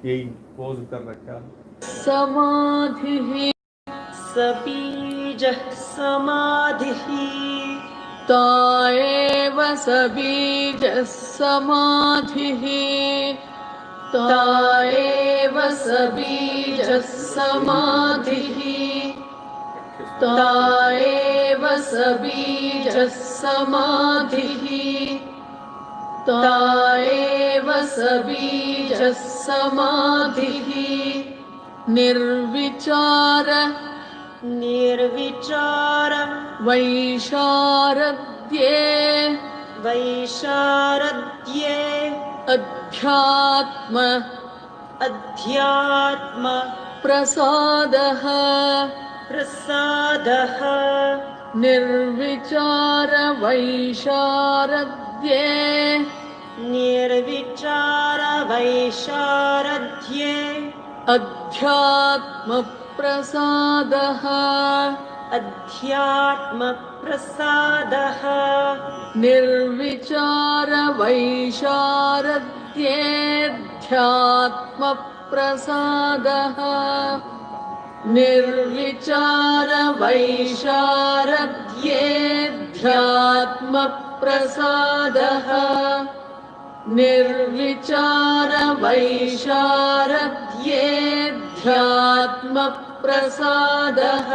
यही पोज कर रखा। समाधिः सबीजः समाधिः ता एव सबीजः समाधिः ता एव सबीजः समाधिः ता एव सबीजः समाधिः ता एव सबीजः समाधिः निर्विचार निर्विचार वैशारद्ये वैशारद्ये अध्यात्म अध्यात्म प्रसादः प्रसादः निर्विचार वैशारद्ये निर्विचार वैशारद्ये अध्यात्म प्रसादः अध्यात्म प्रसादः निर्विचार वैशारद्येऽध्यात्म प्रसादः निर्विचार वैशारद्येऽध्यात्म प्रसादः निर्विचार वैशारद्येऽध्यात्म प्रसादः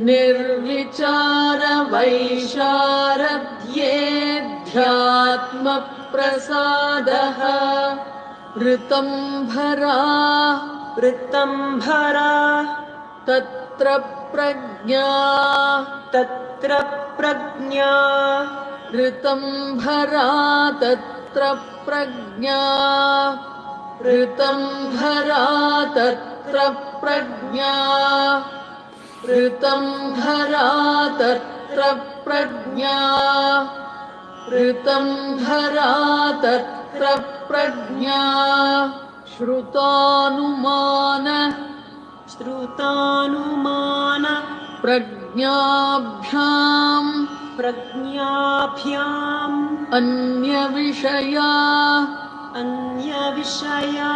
निर्विचार वैशारद्येऽध्यात्म प्रसादः ऋतंभरा ऋतंभरा तत्र प्रज्ञा तत्र प्रज्ञा ऋतंभरा तत्र प्रज्ञा ऋतंभरा तत्र प्रज्ञा ऋतंभरा तत्र प्रज्ञा ऋतंभरा तत्र प्रज्ञा श्रुतानुमान श्रुतानुमान प्रज्ञाभ्याम् प्रज्ञाभ्याम् अन्यविषया अन्यविषया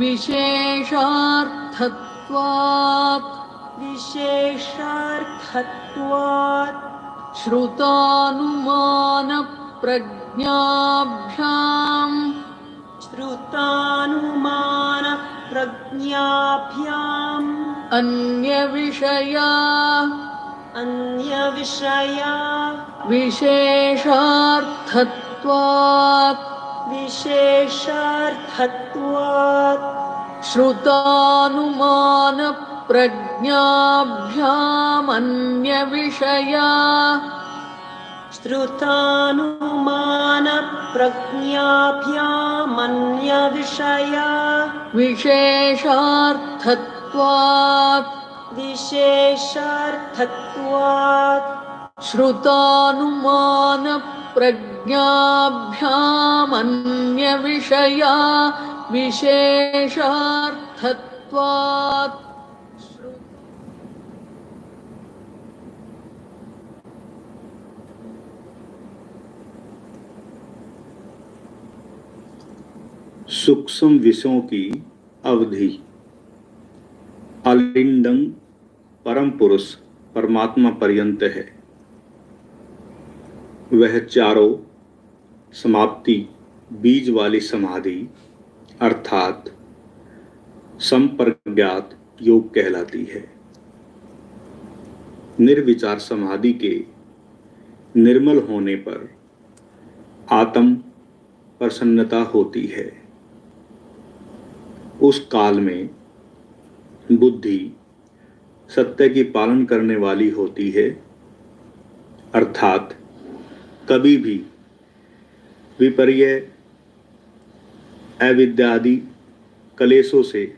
विशेषार्थत्वात् विशेषार्थत्वात् श्रुतानुमान प्रज्ञाभ्याम् श्रुतानुमान प्रज्ञाभ्याम् अन्यविषया अन्यविषया विशेषार्थत्वात् विशेषार्थत्वात् श्रुतानुमान प्रज्ञाभ्यामन्यविषया श्रुतानुमान प्रज्ञाभ्यामन्यविषया विशेषार्थत्वात् विशेषार्थत्वात् श्रुतानुमान प्रज्ञाभ्यामन्यविषया विशेषार्थत्वात् सूक्ष्म विषयों की अवधि। आलिंदन परम पुरुष परमात्मा पर्यंत है। वह चारों समाप्ति बीज वाली समाधि अर्थात संप्रज्ञात योग कहलाती है। निर्विचार समाधि के निर्मल होने पर आत्म प्रसन्नता होती है। उस काल में बुद्धि सत्य की पालन करने वाली होती है, अर्थात कभी भी विपर्य अविद्यादि कलेशों से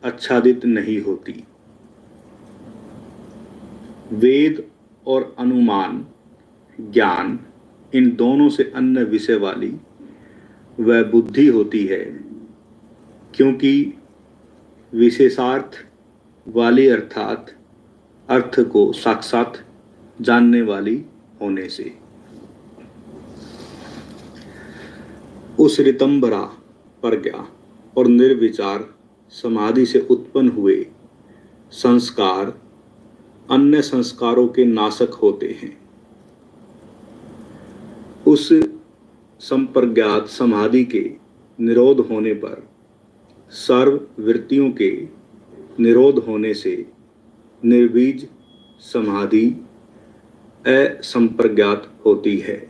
आच्छादित नहीं होती। वेद और अनुमान ज्ञान इन दोनों से अन्य विषय वाली वह बुद्धि होती है, क्योंकि विशेषार्थ वाली अर्थात अर्थ को साक्षात जानने वाली होने से। उस ऋतंबरा प्रज्ञा और निर्विचार समाधि से उत्पन्न हुए संस्कार अन्य संस्कारों के नाशक होते हैं। उस संप्रज्ञात समाधि के निरोध होने पर सर्व वृत्तियों के निरोध होने से निर्बीज समाधि असंप्रज्ञात होती है।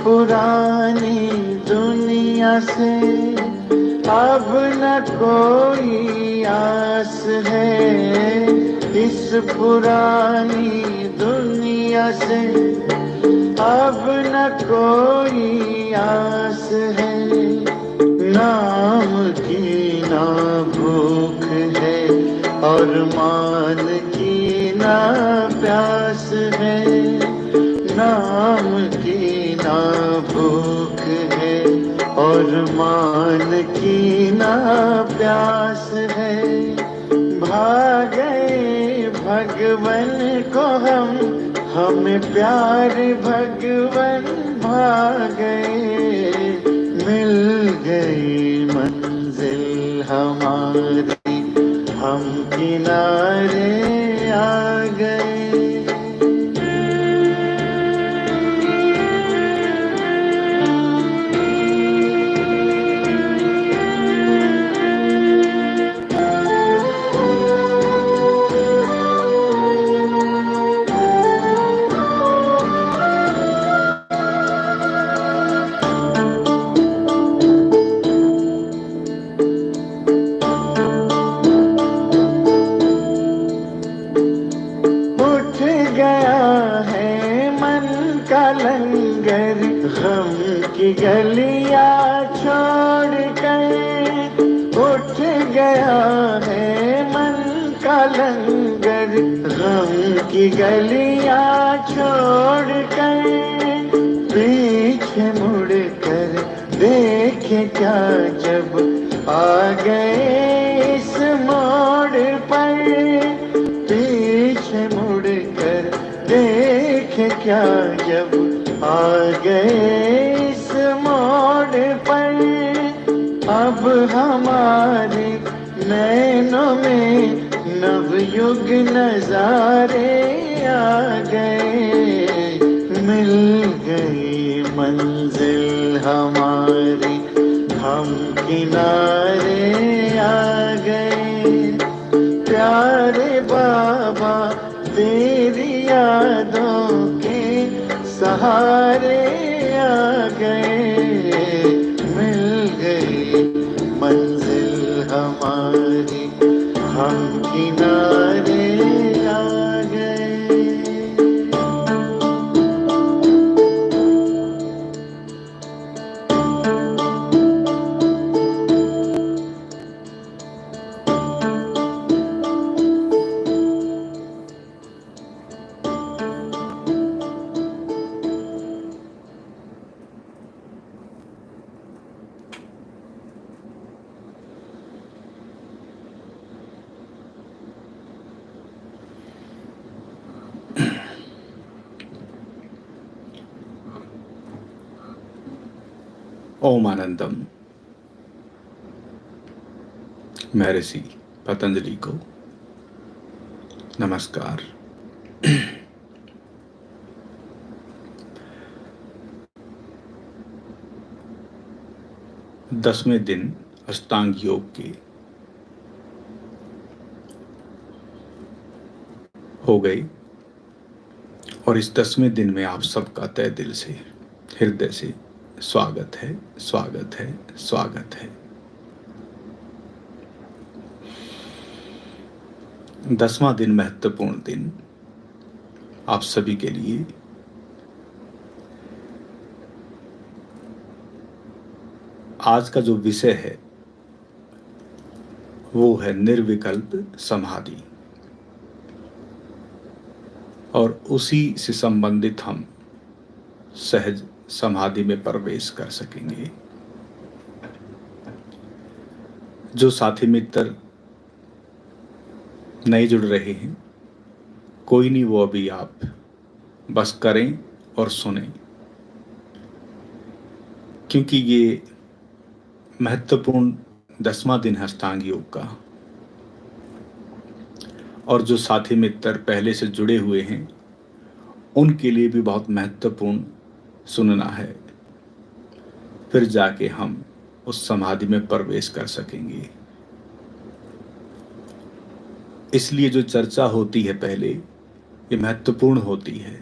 पुरानी दुनिया से अब न कोई आस है। इस पुरानी दुनिया से अब न कोई आस है। नाम की ना भूख है और मान की ना प्यास है। नाम की ना भूख है और मान की ना प्यास है। भागे भगवन को हमें प्यार भगवन भागे। मिल गई मंजिल हमारी, हम किनारे आ गए। गलियां छोड़ कर उठ गया है मन का लंगर। गम की गलियां छोड़ कर पीछे मुड़ कर देखे क्या जब आ गए इस मोड़ पर। पीछे मुड़ कर देखे क्या जब आ गए मोड़ पर। अब हमारे नैनों में नवयुग नजारे आ गए। मिल गई मंजिल हमारी, हम किनारे आ गए। प्यारे बाबा तेरी यादों के सहारे आ गए। मिल गई मंजिल हमारी, हम किनारे आ गए। ओम आनंदम। महर्षि पतंजलि को नमस्कार। दसवें दिन अष्टांग योग के हो गए और इस 10वें दिन में आप सबका तहे दिल से, हृदय से स्वागत है, स्वागत है, स्वागत है। 10वां दिन महत्वपूर्ण दिन आप सभी के लिए। आज का जो विषय है वो है निर्विकल्प समाधि, और उसी से संबंधित हम सहज समाधि में प्रवेश कर सकेंगे। जो साथी मित्र नहीं जुड़ रहे हैं, कोई नहीं, वो अभी आप बस करें और सुनें, क्योंकि ये महत्वपूर्ण 10वां दिन है अष्टांग योग का। और जो साथी मित्र पहले से जुड़े हुए हैं उनके लिए भी बहुत महत्वपूर्ण सुनना है, फिर जाके हम उस समाधि में प्रवेश कर सकेंगे। इसलिए जो चर्चा होती है पहले, ये महत्वपूर्ण होती है,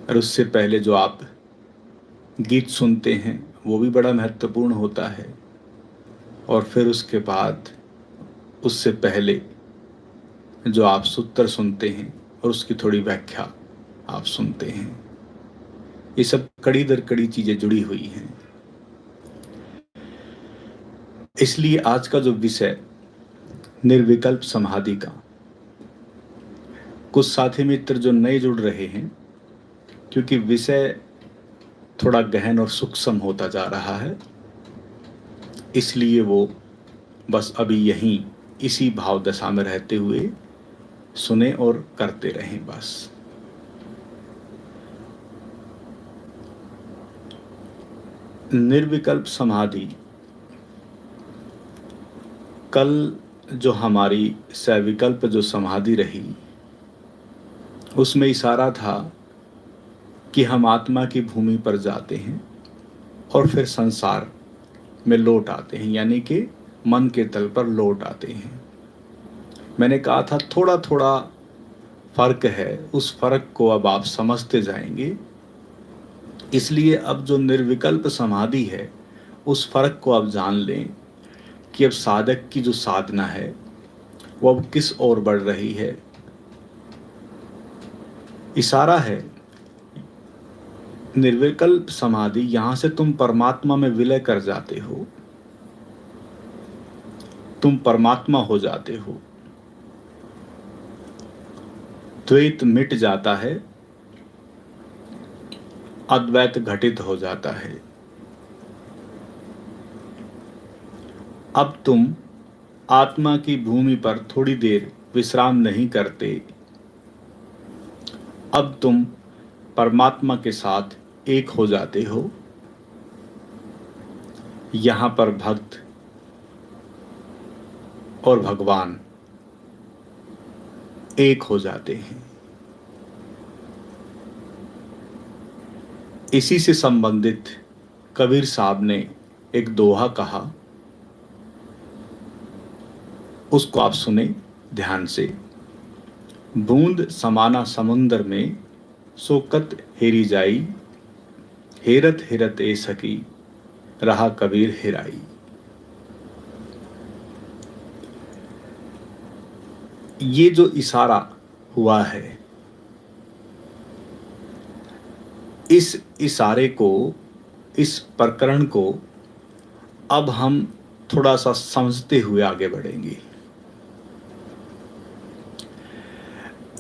और उससे पहले जो आप गीत सुनते हैं वो भी बड़ा महत्वपूर्ण होता है, और फिर उसके बाद उससे पहले जो आप सूत्र सुनते हैं और उसकी थोड़ी व्याख्या आप सुनते हैं। ये सब कड़ी दर कड़ी चीजें जुड़ी हुई हैं। इसलिए आज का जो विषय निर्विकल्प समाधि का, कुछ साथी मित्र जो नए जुड़ रहे हैं, क्योंकि विषय थोड़ा गहन और सूक्ष्म होता जा रहा है, इसलिए वो बस अभी यहीं इसी भाव दशा में रहते हुए सुने और करते रहें बस। निर्विकल्प समाधि, कल जो हमारी सविकल्प जो समाधि रही, उसमें इशारा था कि हम आत्मा की भूमि पर जाते हैं और फिर संसार में लौट आते हैं, यानी कि मन के तल पर लौट आते हैं। मैंने कहा था थोड़ा थोड़ा फर्क है, उस फर्क को अब आप समझते जाएंगे। इसलिए अब जो निर्विकल्प समाधि है उस फर्क को आप जान लें कि अब साधक की जो साधना है वो अब किस ओर बढ़ रही है। इशारा है निर्विकल्प समाधि, यहां से तुम परमात्मा में विलय कर जाते हो, तुम परमात्मा हो जाते हो, द्वैत मिट जाता है, अद्वैत घटित हो जाता है। अब तुम आत्मा की भूमि पर थोड़ी देर विश्राम नहीं करते, अब तुम परमात्मा के साथ एक हो जाते हो। यहाँ पर भक्त और भगवान एक हो जाते हैं। इसी से संबंधित कबीर साहब ने एक दोहा कहा, उसको आप सुने ध्यान से। बूंद समाना समुंदर में, सोकत हेरी जाई, हेरत हेरत ए सकी, रहा कबीर हेराई। ये जो इशारा हुआ है, इस इशारे को, इस प्रकरण को अब हम थोड़ा सा समझते हुए आगे बढ़ेंगे।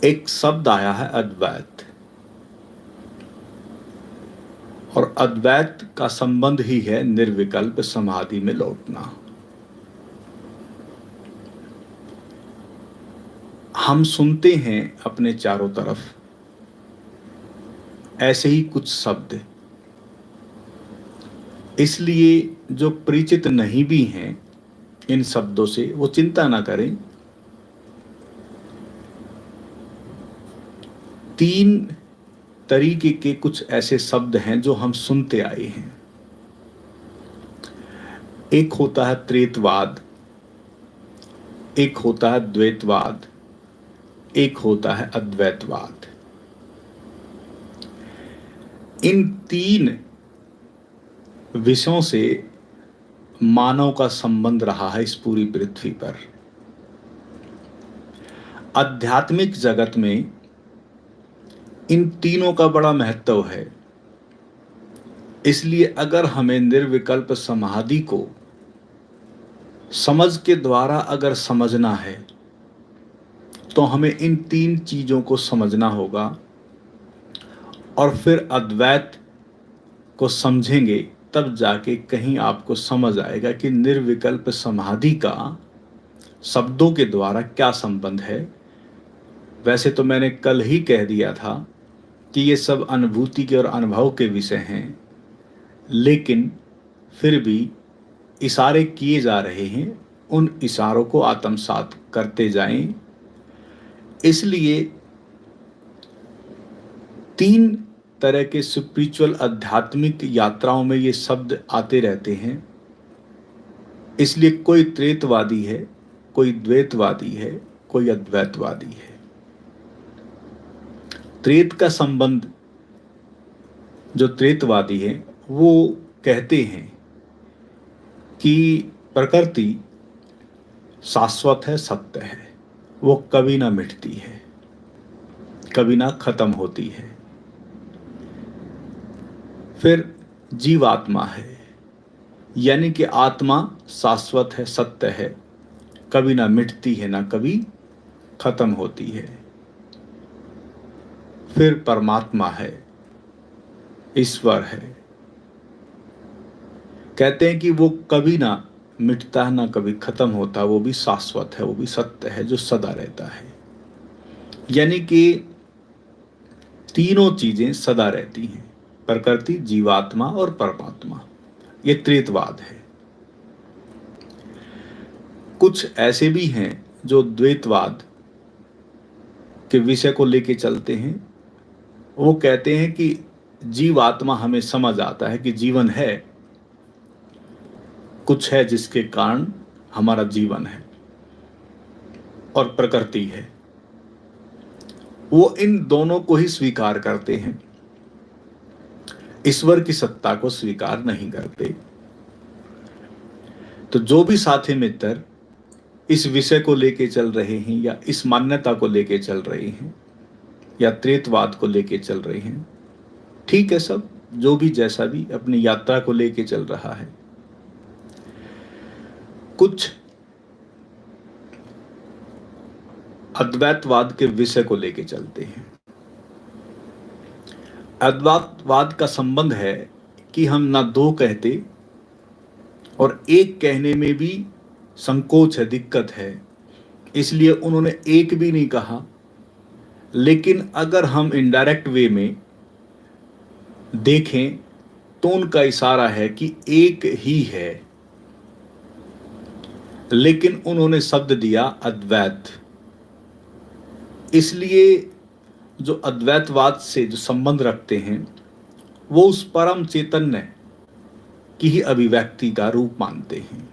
एक शब्द आया है अद्वैत, और अद्वैत का संबंध ही है निर्विकल्प समाधि में लौटना। हम सुनते हैं अपने चारों तरफ ऐसे ही कुछ शब्द, इसलिए जो परिचित नहीं भी हैं इन शब्दों से वो चिंता ना करें। 3 तरीके के कुछ ऐसे शब्द हैं जो हम सुनते आए हैं। एक होता है त्रेतवाद, एक होता है द्वैतवाद, एक होता है अद्वैतवाद। इन 3 विषयों से मानव का संबंध रहा है इस पूरी पृथ्वी पर। आध्यात्मिक जगत में इन तीनों का बड़ा महत्व है। इसलिए अगर हमें निर्विकल्प समाधि को समझ के द्वारा अगर समझना है तो हमें इन 3 चीजों को समझना होगा, और फिर अद्वैत को समझेंगे तब जाके कहीं आपको समझ आएगा कि निर्विकल्प समाधि का शब्दों के द्वारा क्या संबंध है। वैसे तो मैंने कल ही कह दिया था कि ये सब अनुभूति के और अनुभव के विषय हैं, लेकिन फिर भी इशारे किए जा रहे हैं। उन इशारों को आत्मसात करते जाएं। इसलिए 3 तरह के स्पिरिचुअल आध्यात्मिक यात्राओं में ये शब्द आते रहते हैं। इसलिए कोई त्रेतवादी है, कोई द्वैतवादी है, कोई अद्वैतवादी है। त्रेत का संबंध, जो त्रेतवादी है वो कहते हैं कि प्रकृति शाश्वत है, सत्य है, वो कभी ना मिटती है, कभी ना खत्म होती है। फिर जीवात्मा है, यानी कि आत्मा शाश्वत है, सत्य है, कभी ना मिटती है, ना कभी खत्म होती है। फिर परमात्मा है, ईश्वर है, कहते हैं कि वो कभी ना मिटता है, ना कभी खत्म होता, वो भी शाश्वत है, वो भी सत्य है, जो सदा रहता है। यानी कि तीनों चीजें सदा रहती हैं, प्रकृति, जीवात्मा और परमात्मा। ये त्रेतवाद है। कुछ ऐसे भी हैं जो द्वैतवाद के विषय को लेके चलते हैं। वो कहते हैं कि जीवात्मा हमें समझ आता है कि जीवन है, कुछ है जिसके कारण हमारा जीवन है, और प्रकृति है। वो इन दोनों को ही स्वीकार करते हैं, ईश्वर की सत्ता को स्वीकार नहीं करते। तो जो भी साथी मित्र इस विषय को लेके चल रहे हैं, या इस मान्यता को लेके चल रहे हैं, या त्रेतवाद को लेके चल रहे हैं, ठीक है, सब जो भी जैसा भी अपनी यात्रा को लेके चल रहा है। कुछ अद्वैतवाद के विषय को लेके चलते हैं। अद्वैतवाद का संबंध है कि हम ना 2 कहते, और एक कहने में भी संकोच है, दिक्कत है, इसलिए उन्होंने एक भी नहीं कहा। लेकिन अगर हम इनडायरेक्ट वे में देखें तो उनका इशारा है कि एक ही है। लेकिन उन्होंने शब्द दिया अद्वैत। इसलिए जो अद्वैतवाद से जो संबंध रखते हैं वो उस परम चैतन्य की ही अभिव्यक्ति का रूप मानते हैं।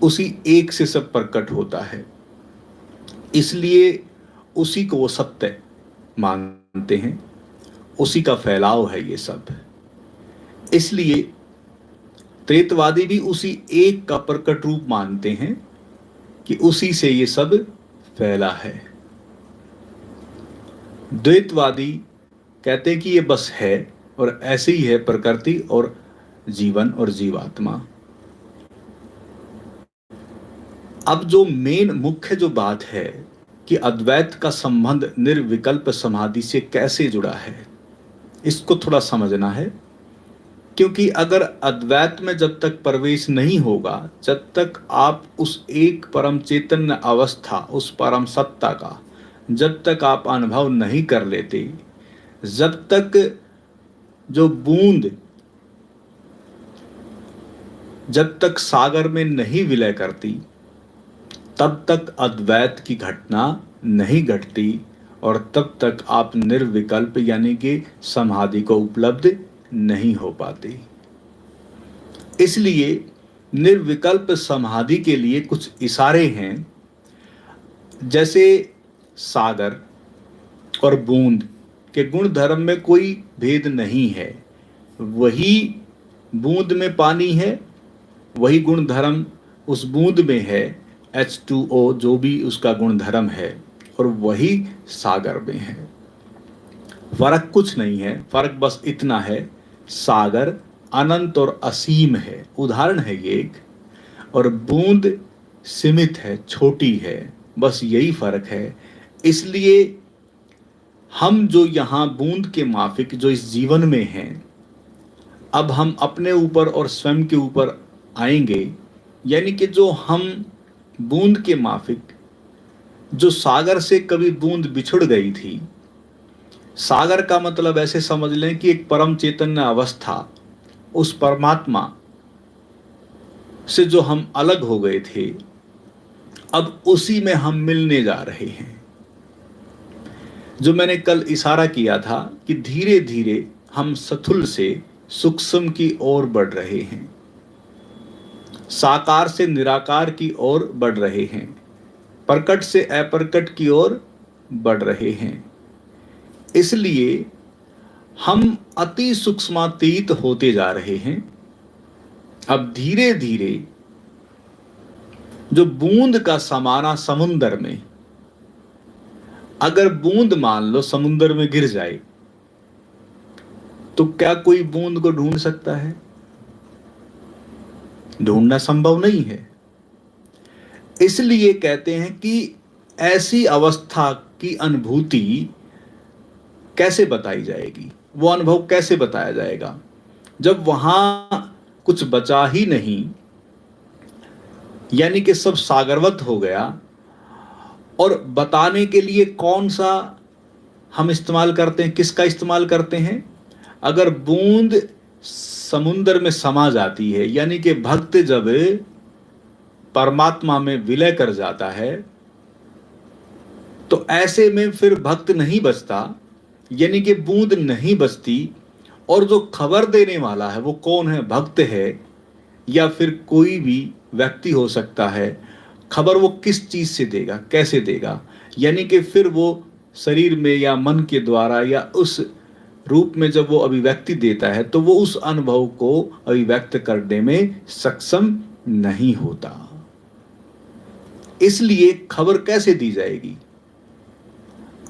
उसी एक से सब प्रकट होता है, इसलिए उसी को वो सत्य मानते हैं, उसी का फैलाव है ये सब। इसलिए त्रेतवादी भी उसी एक का प्रकट रूप मानते हैं कि उसी से ये सब फैला है। द्वैतवादी कहते हैं कि ये बस है और ऐसे ही है प्रकृति और जीवन और जीवात्मा। अब जो मेन मुख्य जो बात है कि अद्वैत का संबंध निर्विकल्प समाधि से कैसे जुड़ा है, इसको थोड़ा समझना है। क्योंकि अगर अद्वैत में जब तक प्रवेश नहीं होगा, जब तक आप उस एक परम चैतन्य अवस्था, उस परम सत्ता का जब तक आप अनुभव नहीं कर लेते, जब तक जो बूंद जब तक सागर में नहीं विलय करती, तब तक अद्वैत की घटना नहीं घटती और तब तक आप निर्विकल्प यानी कि समाधि को उपलब्ध नहीं हो पाती। इसलिए निर्विकल्प समाधि के लिए कुछ इशारे हैं। जैसे सागर और बूंद के गुण धर्म में कोई भेद नहीं है, वही बूंद में पानी है, वही गुण धर्म उस बूंद में है, H2O जो भी उसका गुण धर्म है, और वही सागर में है। फर्क कुछ नहीं है, फर्क बस इतना है, सागर अनंत और असीम है, उदाहरण है ये एक, और बूंद सीमित है, छोटी है, बस यही फर्क है। इसलिए हम जो यहाँ बूंद के माफिक जो इस जीवन में हैं, अब हम अपने ऊपर और स्वयं के ऊपर आएंगे, यानी कि जो हम बूंद के माफिक, जो सागर से कभी बूंद बिछुड़ गई थी, सागर का मतलब ऐसे समझ लें कि एक परम चैतन्य अवस्था, उस परमात्मा से जो हम अलग हो गए थे, अब उसी में हम मिलने जा रहे हैं। जो मैंने कल इशारा किया था कि धीरे धीरे हम स्थूल से सूक्ष्म की ओर बढ़ रहे हैं, साकार से निराकार की ओर बढ़ रहे हैं, प्रकट से अप्रकट की ओर बढ़ रहे हैं। इसलिए हम अति सूक्ष्मातीत होते जा रहे हैं। अब धीरे धीरे जो बूंद का समाना समुंदर में, अगर बूंद मान लो समुंदर में गिर जाए तो क्या कोई बूंद को ढूंढ सकता है? ढूंढना संभव नहीं है। इसलिए कहते हैं कि ऐसी अवस्था की अनुभूति कैसे बताई जाएगी, वो अनुभव कैसे बताया जाएगा, जब वहां कुछ बचा ही नहीं, यानी कि सब सागरवत हो गया। और बताने के लिए कौन सा हम इस्तेमाल करते हैं, किसका इस्तेमाल करते हैं? अगर बूंद समुद्र में समा जाती है, यानी कि भक्त जब परमात्मा में विलय कर जाता है, तो ऐसे में फिर भक्त नहीं बचता, यानी कि बूंद नहीं बचती। और जो खबर देने वाला है वो कौन है? भक्त है या फिर कोई भी व्यक्ति हो सकता है। खबर वो किस चीज से देगा, कैसे देगा? यानी कि फिर वो शरीर में या मन के द्वारा या उस रूप में जब वो अभिव्यक्ति देता है तो वो उस अनुभव को अभिव्यक्त करने में सक्षम नहीं होता। इसलिए खबर कैसे दी जाएगी?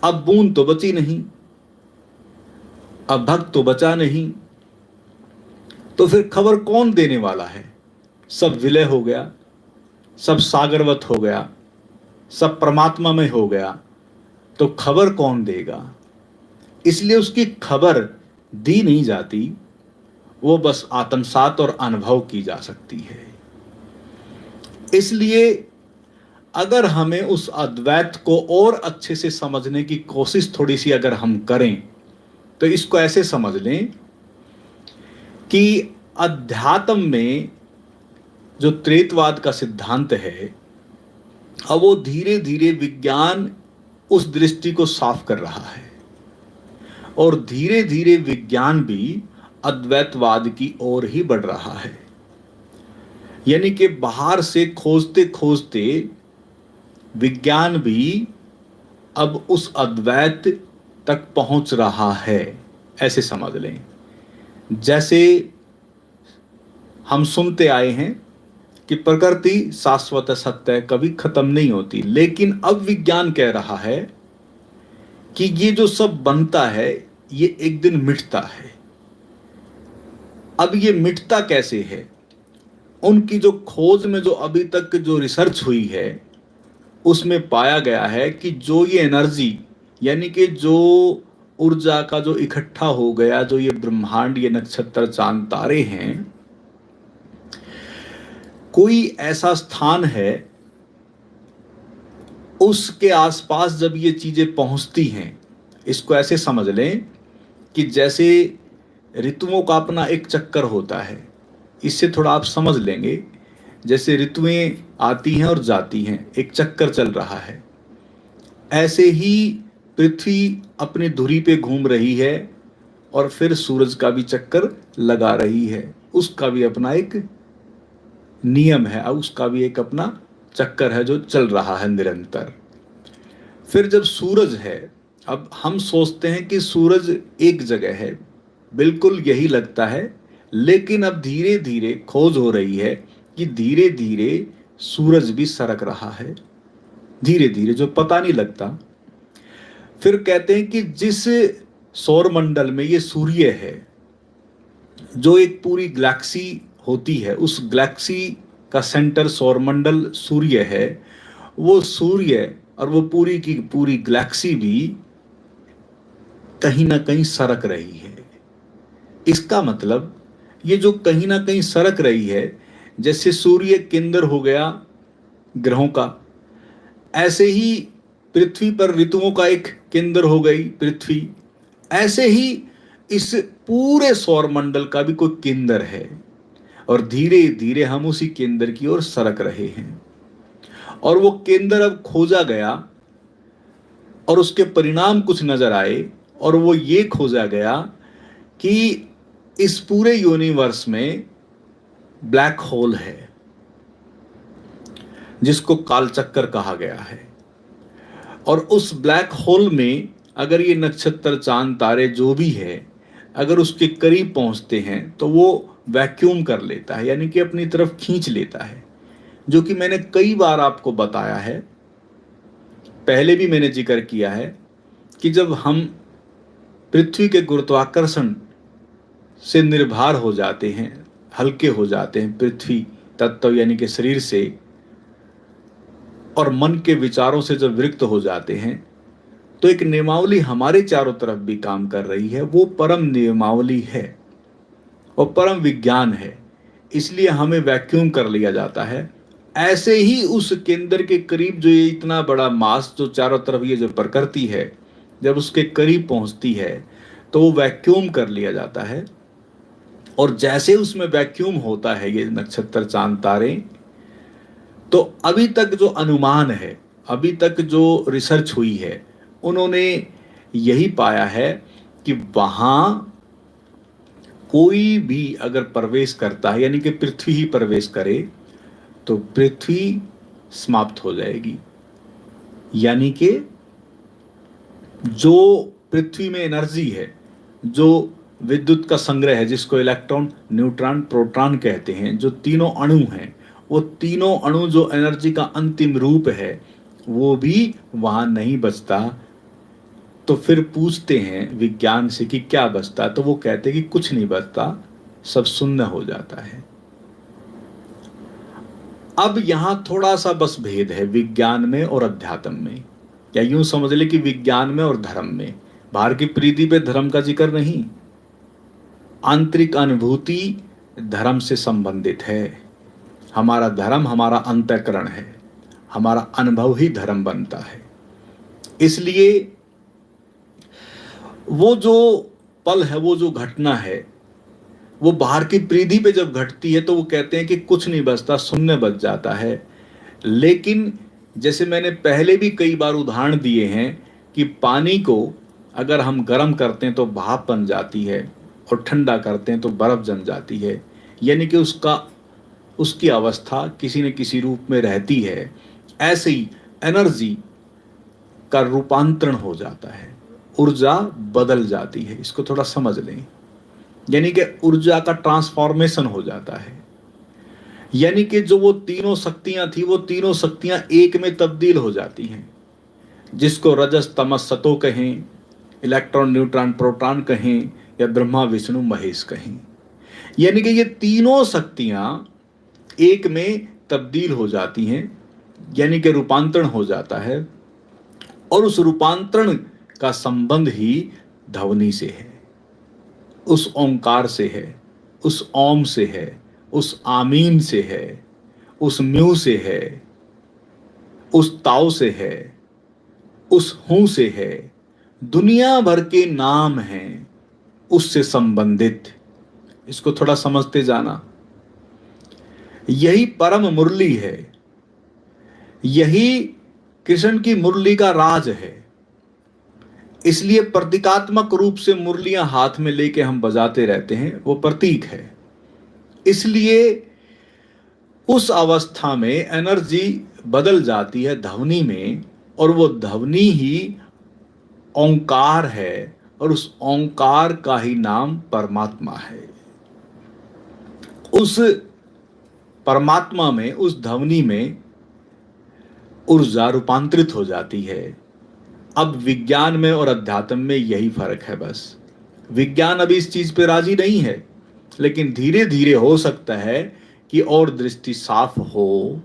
अब बूंद तो बची नहीं, अब भक्त तो बचा नहीं, तो फिर खबर कौन देने वाला है? सब विलय हो गया, सब सागरवत हो गया, सब परमात्मा में हो गया, तो खबर कौन देगा? इसलिए उसकी खबर दी नहीं जाती, वो बस आत्मसात और अनुभव की जा सकती है। इसलिए अगर हमें उस अद्वैत को और अच्छे से समझने की कोशिश थोड़ी सी अगर हम करें, तो इसको ऐसे समझ लें कि अध्यात्म में जो त्रेतवाद का सिद्धांत है, अब वो धीरे धीरे विज्ञान उस दृष्टि को साफ कर रहा है और धीरे धीरे विज्ञान भी अद्वैतवाद की ओर ही बढ़ रहा है। यानी कि बाहर से खोजते खोजते विज्ञान भी अब उस अद्वैत तक पहुंच रहा है, ऐसे समझ लें। जैसे हम सुनते आए हैं कि प्रकृति शाश्वत सत्य कभी खत्म नहीं होती, लेकिन अब विज्ञान कह रहा है कि ये जो सब बनता है ये एक दिन मिटता है। अब ये मिटता कैसे है? उनकी जो खोज में जो अभी तक जो रिसर्च हुई है उसमें पाया गया है कि जो ये एनर्जी, यानी कि जो ऊर्जा का जो इकट्ठा हो गया, जो ये ब्रह्मांड, ये नक्षत्र, चांद, तारे हैं, कोई ऐसा स्थान है उसके आसपास जब ये चीजें पहुंचती हैं, इसको ऐसे समझ लें कि जैसे ऋतुओं का अपना एक चक्कर होता है। इससे थोड़ा आप समझ लेंगे, जैसे ऋतुएं आती हैं और जाती हैं, एक चक्कर चल रहा है। ऐसे ही पृथ्वी अपनी धुरी पे घूम रही है और फिर सूरज का भी चक्कर लगा रही है, उसका भी अपना एक नियम है, उसका भी एक अपना चक्कर है जो चल रहा है निरंतर। फिर जब सूरज है, अब हम सोचते हैं कि सूरज एक जगह है, बिल्कुल यही लगता है, लेकिन अब धीरे धीरे खोज हो रही है कि धीरे धीरे सूरज भी सरक रहा है, धीरे धीरे, जो पता नहीं लगता। फिर कहते हैं कि जिस सौर मंडल में ये सूर्य है, जो एक पूरी गैलेक्सी होती है, उस गैलेक्सी का सेंटर सौरमंडल सूर्य है, वो सूर्य और वो पूरी की पूरी गैलेक्सी भी कहीं ना कहीं सरक रही है। इसका मतलब ये जो कहीं ना कहीं सरक रही है, जैसे सूर्य केंद्र हो गया ग्रहों का, ऐसे ही पृथ्वी पर ऋतुओं का एक केंद्र हो गई पृथ्वी, ऐसे ही इस पूरे सौरमंडल का भी कोई केंद्र है और धीरे धीरे हम उसी केंद्र की ओर सरक रहे हैं। और वो केंद्र अब खोजा गया और उसके परिणाम कुछ नजर आए, और वो ये खोजा गया कि इस पूरे यूनिवर्स में ब्लैक होल है जिसको कालचक्र कहा गया है। और उस ब्लैक होल में अगर ये नक्षत्र, चांद, तारे जो भी है, अगर उसके करीब पहुंचते हैं तो वो वैक्यूम कर लेता है, यानी कि अपनी तरफ खींच लेता है, जो कि मैंने कई बार आपको बताया है, पहले भी मैंने जिक्र किया है कि जब हम पृथ्वी के गुरुत्वाकर्षण से निर्भर हो जाते हैं, हल्के हो जाते हैं पृथ्वी तत्व यानी कि शरीर से, और मन के विचारों से जब विरक्त हो जाते हैं, तो एक नियमावली हमारे चारों तरफ भी काम कर रही है। वो परम नियमावली है और परम विज्ञान है, इसलिए हमें वैक्यूम कर लिया जाता है। ऐसे ही उस केंद्र के करीब जो ये इतना बड़ा मास जो चारों तरफ ये जो प्रकृति है, जब उसके करीब पहुंचती है तो वो वैक्यूम कर लिया जाता है। और जैसे उसमें वैक्यूम होता है ये नक्षत्र, चांद, तारे, तो अभी तक जो अनुमान है, अभी तक जो रिसर्च हुई है, उन्होंने यही पाया है कि वहां कोई भी अगर प्रवेश करता है, यानी कि पृथ्वी ही प्रवेश करे, तो पृथ्वी समाप्त हो जाएगी। यानी कि जो पृथ्वी में एनर्जी है, जो विद्युत का संग्रह है, जिसको इलेक्ट्रॉन, न्यूट्रॉन, प्रोटॉन कहते हैं, जो तीनों अणु हैं, वो तीनों अणु जो एनर्जी का अंतिम रूप है, वो भी वहां नहीं बचता। तो फिर पूछते हैं विज्ञान से कि क्या बचता, तो वो कहते हैं कि कुछ नहीं बचता, सब शून्य हो जाता है। अब यहां थोड़ा सा बस भेद है विज्ञान में और अध्यात्म में, या यूं समझ ले कि विज्ञान में और धर्म में। बाहर की प्रीति पे धर्म का जिक्र नहीं, आंतरिक अनुभूति धर्म से संबंधित है। हमारा धर्म हमारा अंतःकरण है, हमारा अनुभव ही धर्म बनता है। इसलिए वो जो पल है, वो जो घटना है, वो बाहर की परिधि पे जब घटती है तो वो कहते हैं कि कुछ नहीं बचता, शून्य बच जाता है। लेकिन जैसे मैंने पहले भी कई बार उदाहरण दिए हैं कि पानी को अगर हम गर्म करते हैं तो भाप बन जाती है और ठंडा करते हैं तो बर्फ जम जाती है, यानी कि उसकी अवस्था किसी न किसी रूप में रहती है। ऐसे ही एनर्जी का रूपांतरण हो जाता है, ऊर्जा बदल जाती है। इसको थोड़ा समझ लें, यानी कि ऊर्जा का ट्रांसफॉर्मेशन हो जाता है। यानी कि जो वो तीनों शक्तियां थी वो तीनों शक्तियां एक में तब्दील हो जाती हैं, जिसको रजस तमस सतो कहें, इलेक्ट्रॉन न्यूट्रॉन प्रोटॉन कहें, या ब्रह्मा विष्णु महेश कहें। यानी कि ये तीनों शक्तियां एक में तब्दील हो जाती हैं, यानी कि रूपांतरण हो जाता है। और उस रूपांतरण का संबंध ही ध्वनि से है, उस ओंकार से है, उस ओम से है, उस आमीन से है, उस म्यू से है, उस ताओ से है, उस हूं से है। दुनिया भर के नाम हैं उससे संबंधित। इसको थोड़ा समझते जाना। यही परम मुरली है, यही कृष्ण की मुरली का राज है। इसलिए प्रतीकात्मक रूप से मुरलियां हाथ में लेके हम बजाते रहते हैं, वो प्रतीक है। इसलिए उस अवस्था में एनर्जी बदल जाती है ध्वनि में, और वो ध्वनि ही ओंकार है, और उस ओंकार का ही नाम परमात्मा है। उस परमात्मा में, उस ध्वनि में ऊर्जा रूपांतरित हो जाती है। अब विज्ञान में और अध्यात्म में यही फर्क है बस। विज्ञान अभी इस चीज पे राजी नहीं है, लेकिन धीरे धीरे हो सकता है कि और दृष्टि साफ हो।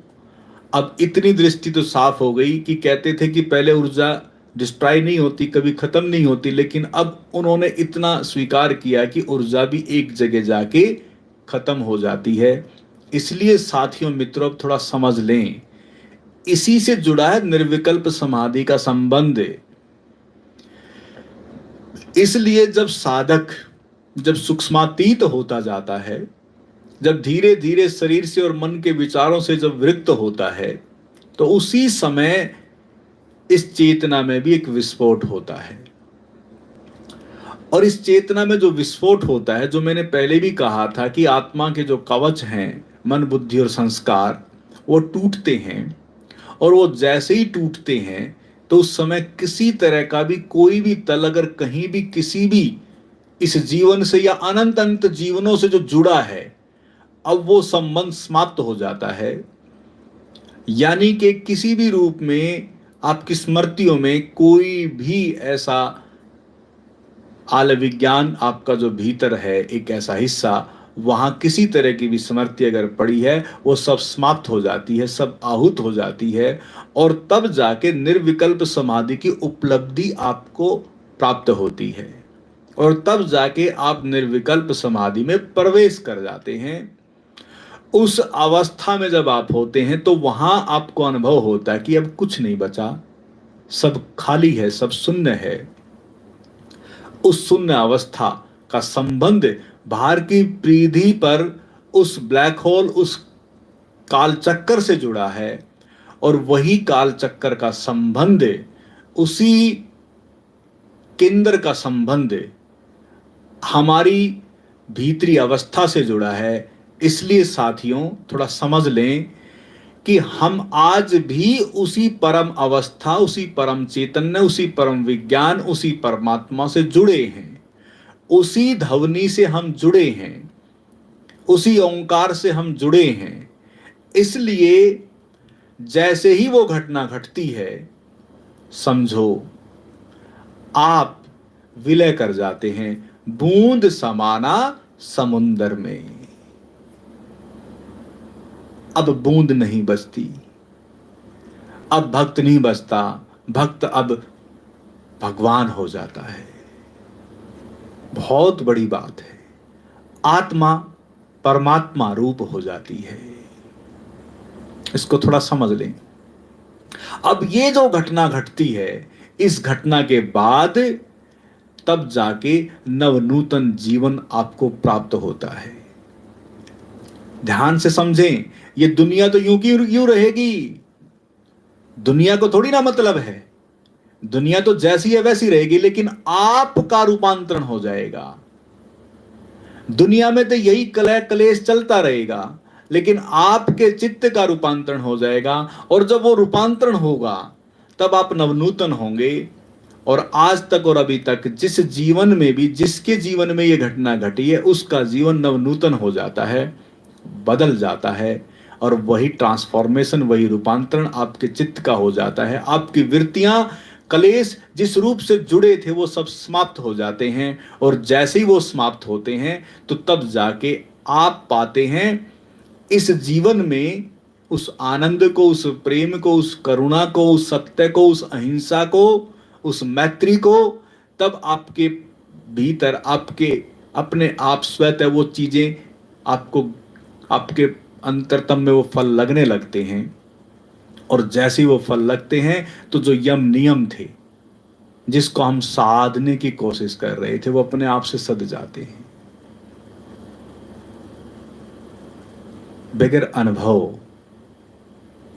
अब इतनी दृष्टि तो साफ हो गई कि कहते थे कि पहले ऊर्जा डिस्ट्रॉय नहीं होती, कभी खत्म नहीं होती, लेकिन अब उन्होंने इतना स्वीकार किया कि ऊर्जा भी एक जगह जाके खत्म हो जाती है। इसलिए साथियों मित्रों, अब थोड़ा समझ लें, इसी से जुड़ा है निर्विकल्प समाधि का संबंध। इसलिए जब साधक जब सूक्ष्मातीत होता जाता है, जब धीरे धीरे शरीर से और मन के विचारों से जब विरक्त होता है, तो उसी समय इस चेतना में भी एक विस्फोट होता है। और इस चेतना में जो विस्फोट होता है, जो मैंने पहले भी कहा था कि आत्मा के जो कवच हैं, मन बुद्धि और संस्कार, वो टूटते हैं। और वो जैसे ही टूटते हैं तो उस समय किसी तरह का भी कोई भी तल अगर कहीं भी किसी भी इस जीवन से या अनंत अनंत जीवनों से जो जुड़ा है, अब वो संबंध समाप्त हो जाता है। यानी कि किसी भी रूप में आपकी स्मृतियों में कोई भी ऐसा आल विज्ञान, आपका जो भीतर है एक ऐसा हिस्सा, वहां किसी तरह की भी स्मृति अगर पड़ी है, वो सब समाप्त हो जाती है, सब आहूत हो जाती है। और तब जाके निर्विकल्प समाधि की उपलब्धि आपको प्राप्त होती है, और तब जाके आप निर्विकल्प समाधि में प्रवेश कर जाते हैं। उस अवस्था में जब आप होते हैं तो वहां आपको अनुभव होता है कि अब कुछ नहीं बचा, सब खाली है, सब शून्य है। उस शून्य अवस्था का संबंध बाहर की परिधि पर उस ब्लैक होल, उस काल चक्कर से जुड़ा है, और वही काल चक्कर का संबंध, उसी केंद्र का संबंध हमारी भीतरी अवस्था से जुड़ा है। इसलिए साथियों थोड़ा समझ लें कि हम आज भी उसी परम अवस्था, उसी परम चैतन्य, उसी परम विज्ञान, उसी परमात्मा से जुड़े हैं। उसी ध्वनि से हम जुड़े हैं, उसी ओंकार से हम जुड़े हैं। इसलिए जैसे ही वो घटना घटती है, समझो आप विलय कर जाते हैं, बूंद समाना समुंदर में। अब बूंद नहीं बचती, अब भक्त नहीं बचता, भक्त अब भगवान हो जाता है। बहुत बड़ी बात है, आत्मा परमात्मा रूप हो जाती है। इसको थोड़ा समझ लें। अब ये जो घटना घटती है, इस घटना के बाद तब जाके नवनूतन जीवन आपको प्राप्त होता है। ध्यान से समझें, ये दुनिया तो यूं की यूं रहेगी। दुनिया को थोड़ी ना मतलब है, दुनिया तो जैसी है वैसी रहेगी, लेकिन आपका रूपांतरण हो जाएगा। दुनिया में तो यही कलह कलेश चलता रहेगा, लेकिन आपके चित्त का रूपांतरण हो जाएगा। और जब वो रूपांतरण होगा तब आप नवनूतन होंगे। और आज तक और अभी तक जिस जीवन में भी, जिसके जीवन में ये घटना घटी है, उसका जीवन नवनूतन हो जाता है, बदल जाता है। और वही ट्रांसफॉर्मेशन, वही रूपांतरण आपके चित्त का हो जाता है। आपकी वृत्तियां, कलेश जिस रूप से जुड़े थे वो सब समाप्त हो जाते हैं। और जैसे ही वो समाप्त होते हैं तो तब जाके आप पाते हैं इस जीवन में उस आनंद को, उस प्रेम को, उस करुणा को, उस सत्य को, उस अहिंसा को, उस मैत्री को। तब आपके भीतर, आपके अपने आप स्वतः वो चीजें आपको, आपके अंतरतम में वो फल लगने लगते हैं। और जैसे ही वो फल लगते हैं तो जो यम नियम थे, जिसको हम साधने की कोशिश कर रहे थे, वो अपने आप से सद जाते हैं। बगैर अनुभव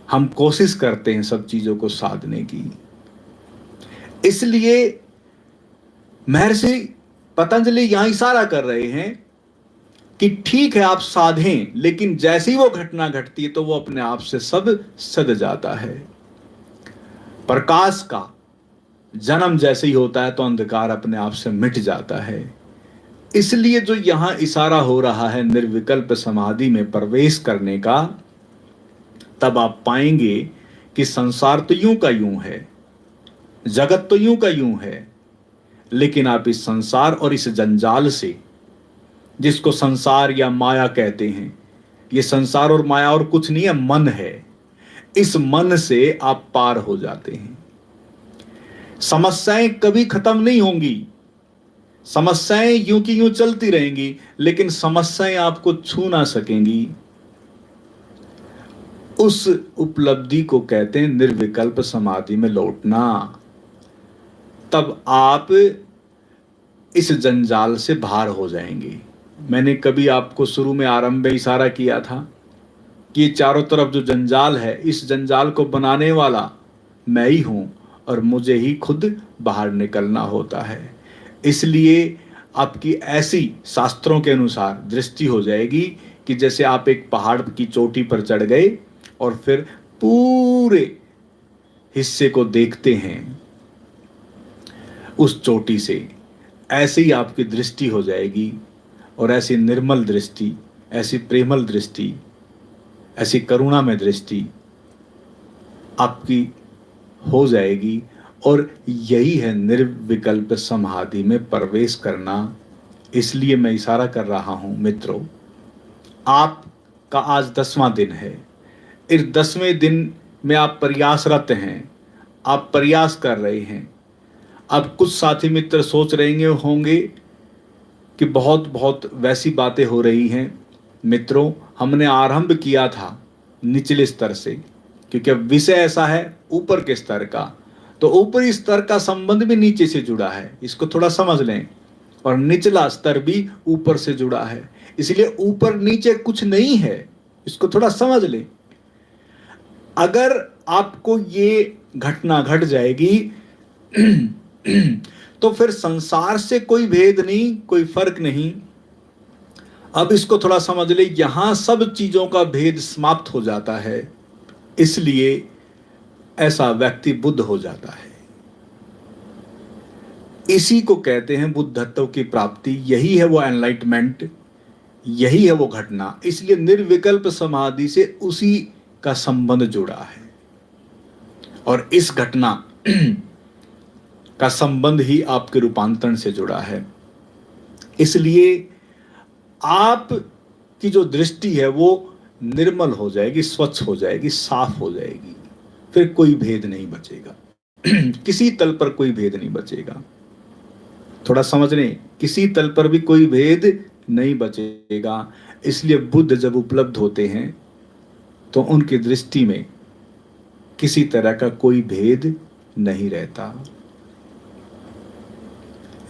हम कोशिश करते हैं सब चीजों को साधने की। इसलिए महर्षि पतंजलि यहां इशारा कर रहे हैं कि ठीक है आप साधें, लेकिन जैसी ही वो घटना घटती है तो वो अपने आप से सब सद जाता है। प्रकाश का जन्म जैसे ही होता है तो अंधकार अपने आप से मिट जाता है। इसलिए जो यहां इशारा हो रहा है निर्विकल्प समाधि में प्रवेश करने का, तब आप पाएंगे कि संसार तो यूं का यूं है, जगत तो यूं का यूं है, लेकिन आप इस संसार और इस जंजाल से, जिसको संसार या माया कहते हैं, ये संसार और माया और कुछ नहीं है, मन है। इस मन से आप पार हो जाते हैं। समस्याएं कभी खत्म नहीं होंगी, समस्याएं यूं की यूं चलती रहेंगी, लेकिन समस्याएं आपको छू ना सकेंगी। उस उपलब्धि को कहते हैं निर्विकल्प समाधि में लौटना। तब आप इस जंजाल से बाहर हो जाएंगे। मैंने कभी आपको शुरू में आरंभ में इशारा किया था कि ये चारों तरफ जो जंजाल है, इस जंजाल को बनाने वाला मैं ही हूं और मुझे ही खुद बाहर निकलना होता है। इसलिए आपकी ऐसी शास्त्रों के अनुसार दृष्टि हो जाएगी कि जैसे आप एक पहाड़ की चोटी पर चढ़ गए और फिर पूरे हिस्से को देखते हैं उस चोटी से, ऐसे ही आपकी दृष्टि हो जाएगी। और ऐसी निर्मल दृष्टि, ऐसी प्रेमल दृष्टि, ऐसी करुणा में दृष्टि आपकी हो जाएगी। और यही है निर्विकल्प समाधि में प्रवेश करना। इसलिए मैं इशारा कर रहा हूं मित्रों, आपका आज 10वां दिन है। इस 10वें दिन में आप प्रयासरत हैं, आप प्रयास कर रहे हैं। अब कुछ साथी मित्र सोच रहे होंगे कि बहुत बहुत वैसी बातें हो रही हैं। मित्रों, हमने आरंभ किया था निचले स्तर से, क्योंकि अब विषय ऐसा है ऊपर के स्तर का, तो ऊपरी स्तर का संबंध भी नीचे से जुड़ा है, इसको थोड़ा समझ लें। और निचला स्तर भी ऊपर से जुड़ा है, इसलिए ऊपर नीचे कुछ नहीं है, इसको थोड़ा समझ लें। अगर आपको ये घटना घट जाएगी तो फिर संसार से कोई भेद नहीं, कोई फर्क नहीं। अब इसको थोड़ा समझ ले, यहां सब चीजों का भेद समाप्त हो जाता है। इसलिए ऐसा व्यक्ति बुद्ध हो जाता है। इसी को कहते हैं बुद्धत्व की प्राप्ति। यही है वो एनलाइटमेंट, यही है वो घटना। इसलिए निर्विकल्प समाधि से उसी का संबंध जुड़ा है। और इस घटना का संबंध ही आपके रूपांतरण से जुड़ा है। इसलिए आपकी जो दृष्टि है वो निर्मल हो जाएगी, स्वच्छ हो जाएगी, साफ हो जाएगी। फिर कोई भेद नहीं बचेगा किसी तल पर कोई भेद नहीं बचेगा। थोड़ा समझ लें, किसी तल पर भी कोई भेद नहीं बचेगा। इसलिए बुद्ध जब उपलब्ध होते हैं तो उनकी दृष्टि में किसी तरह का कोई भेद नहीं रहता।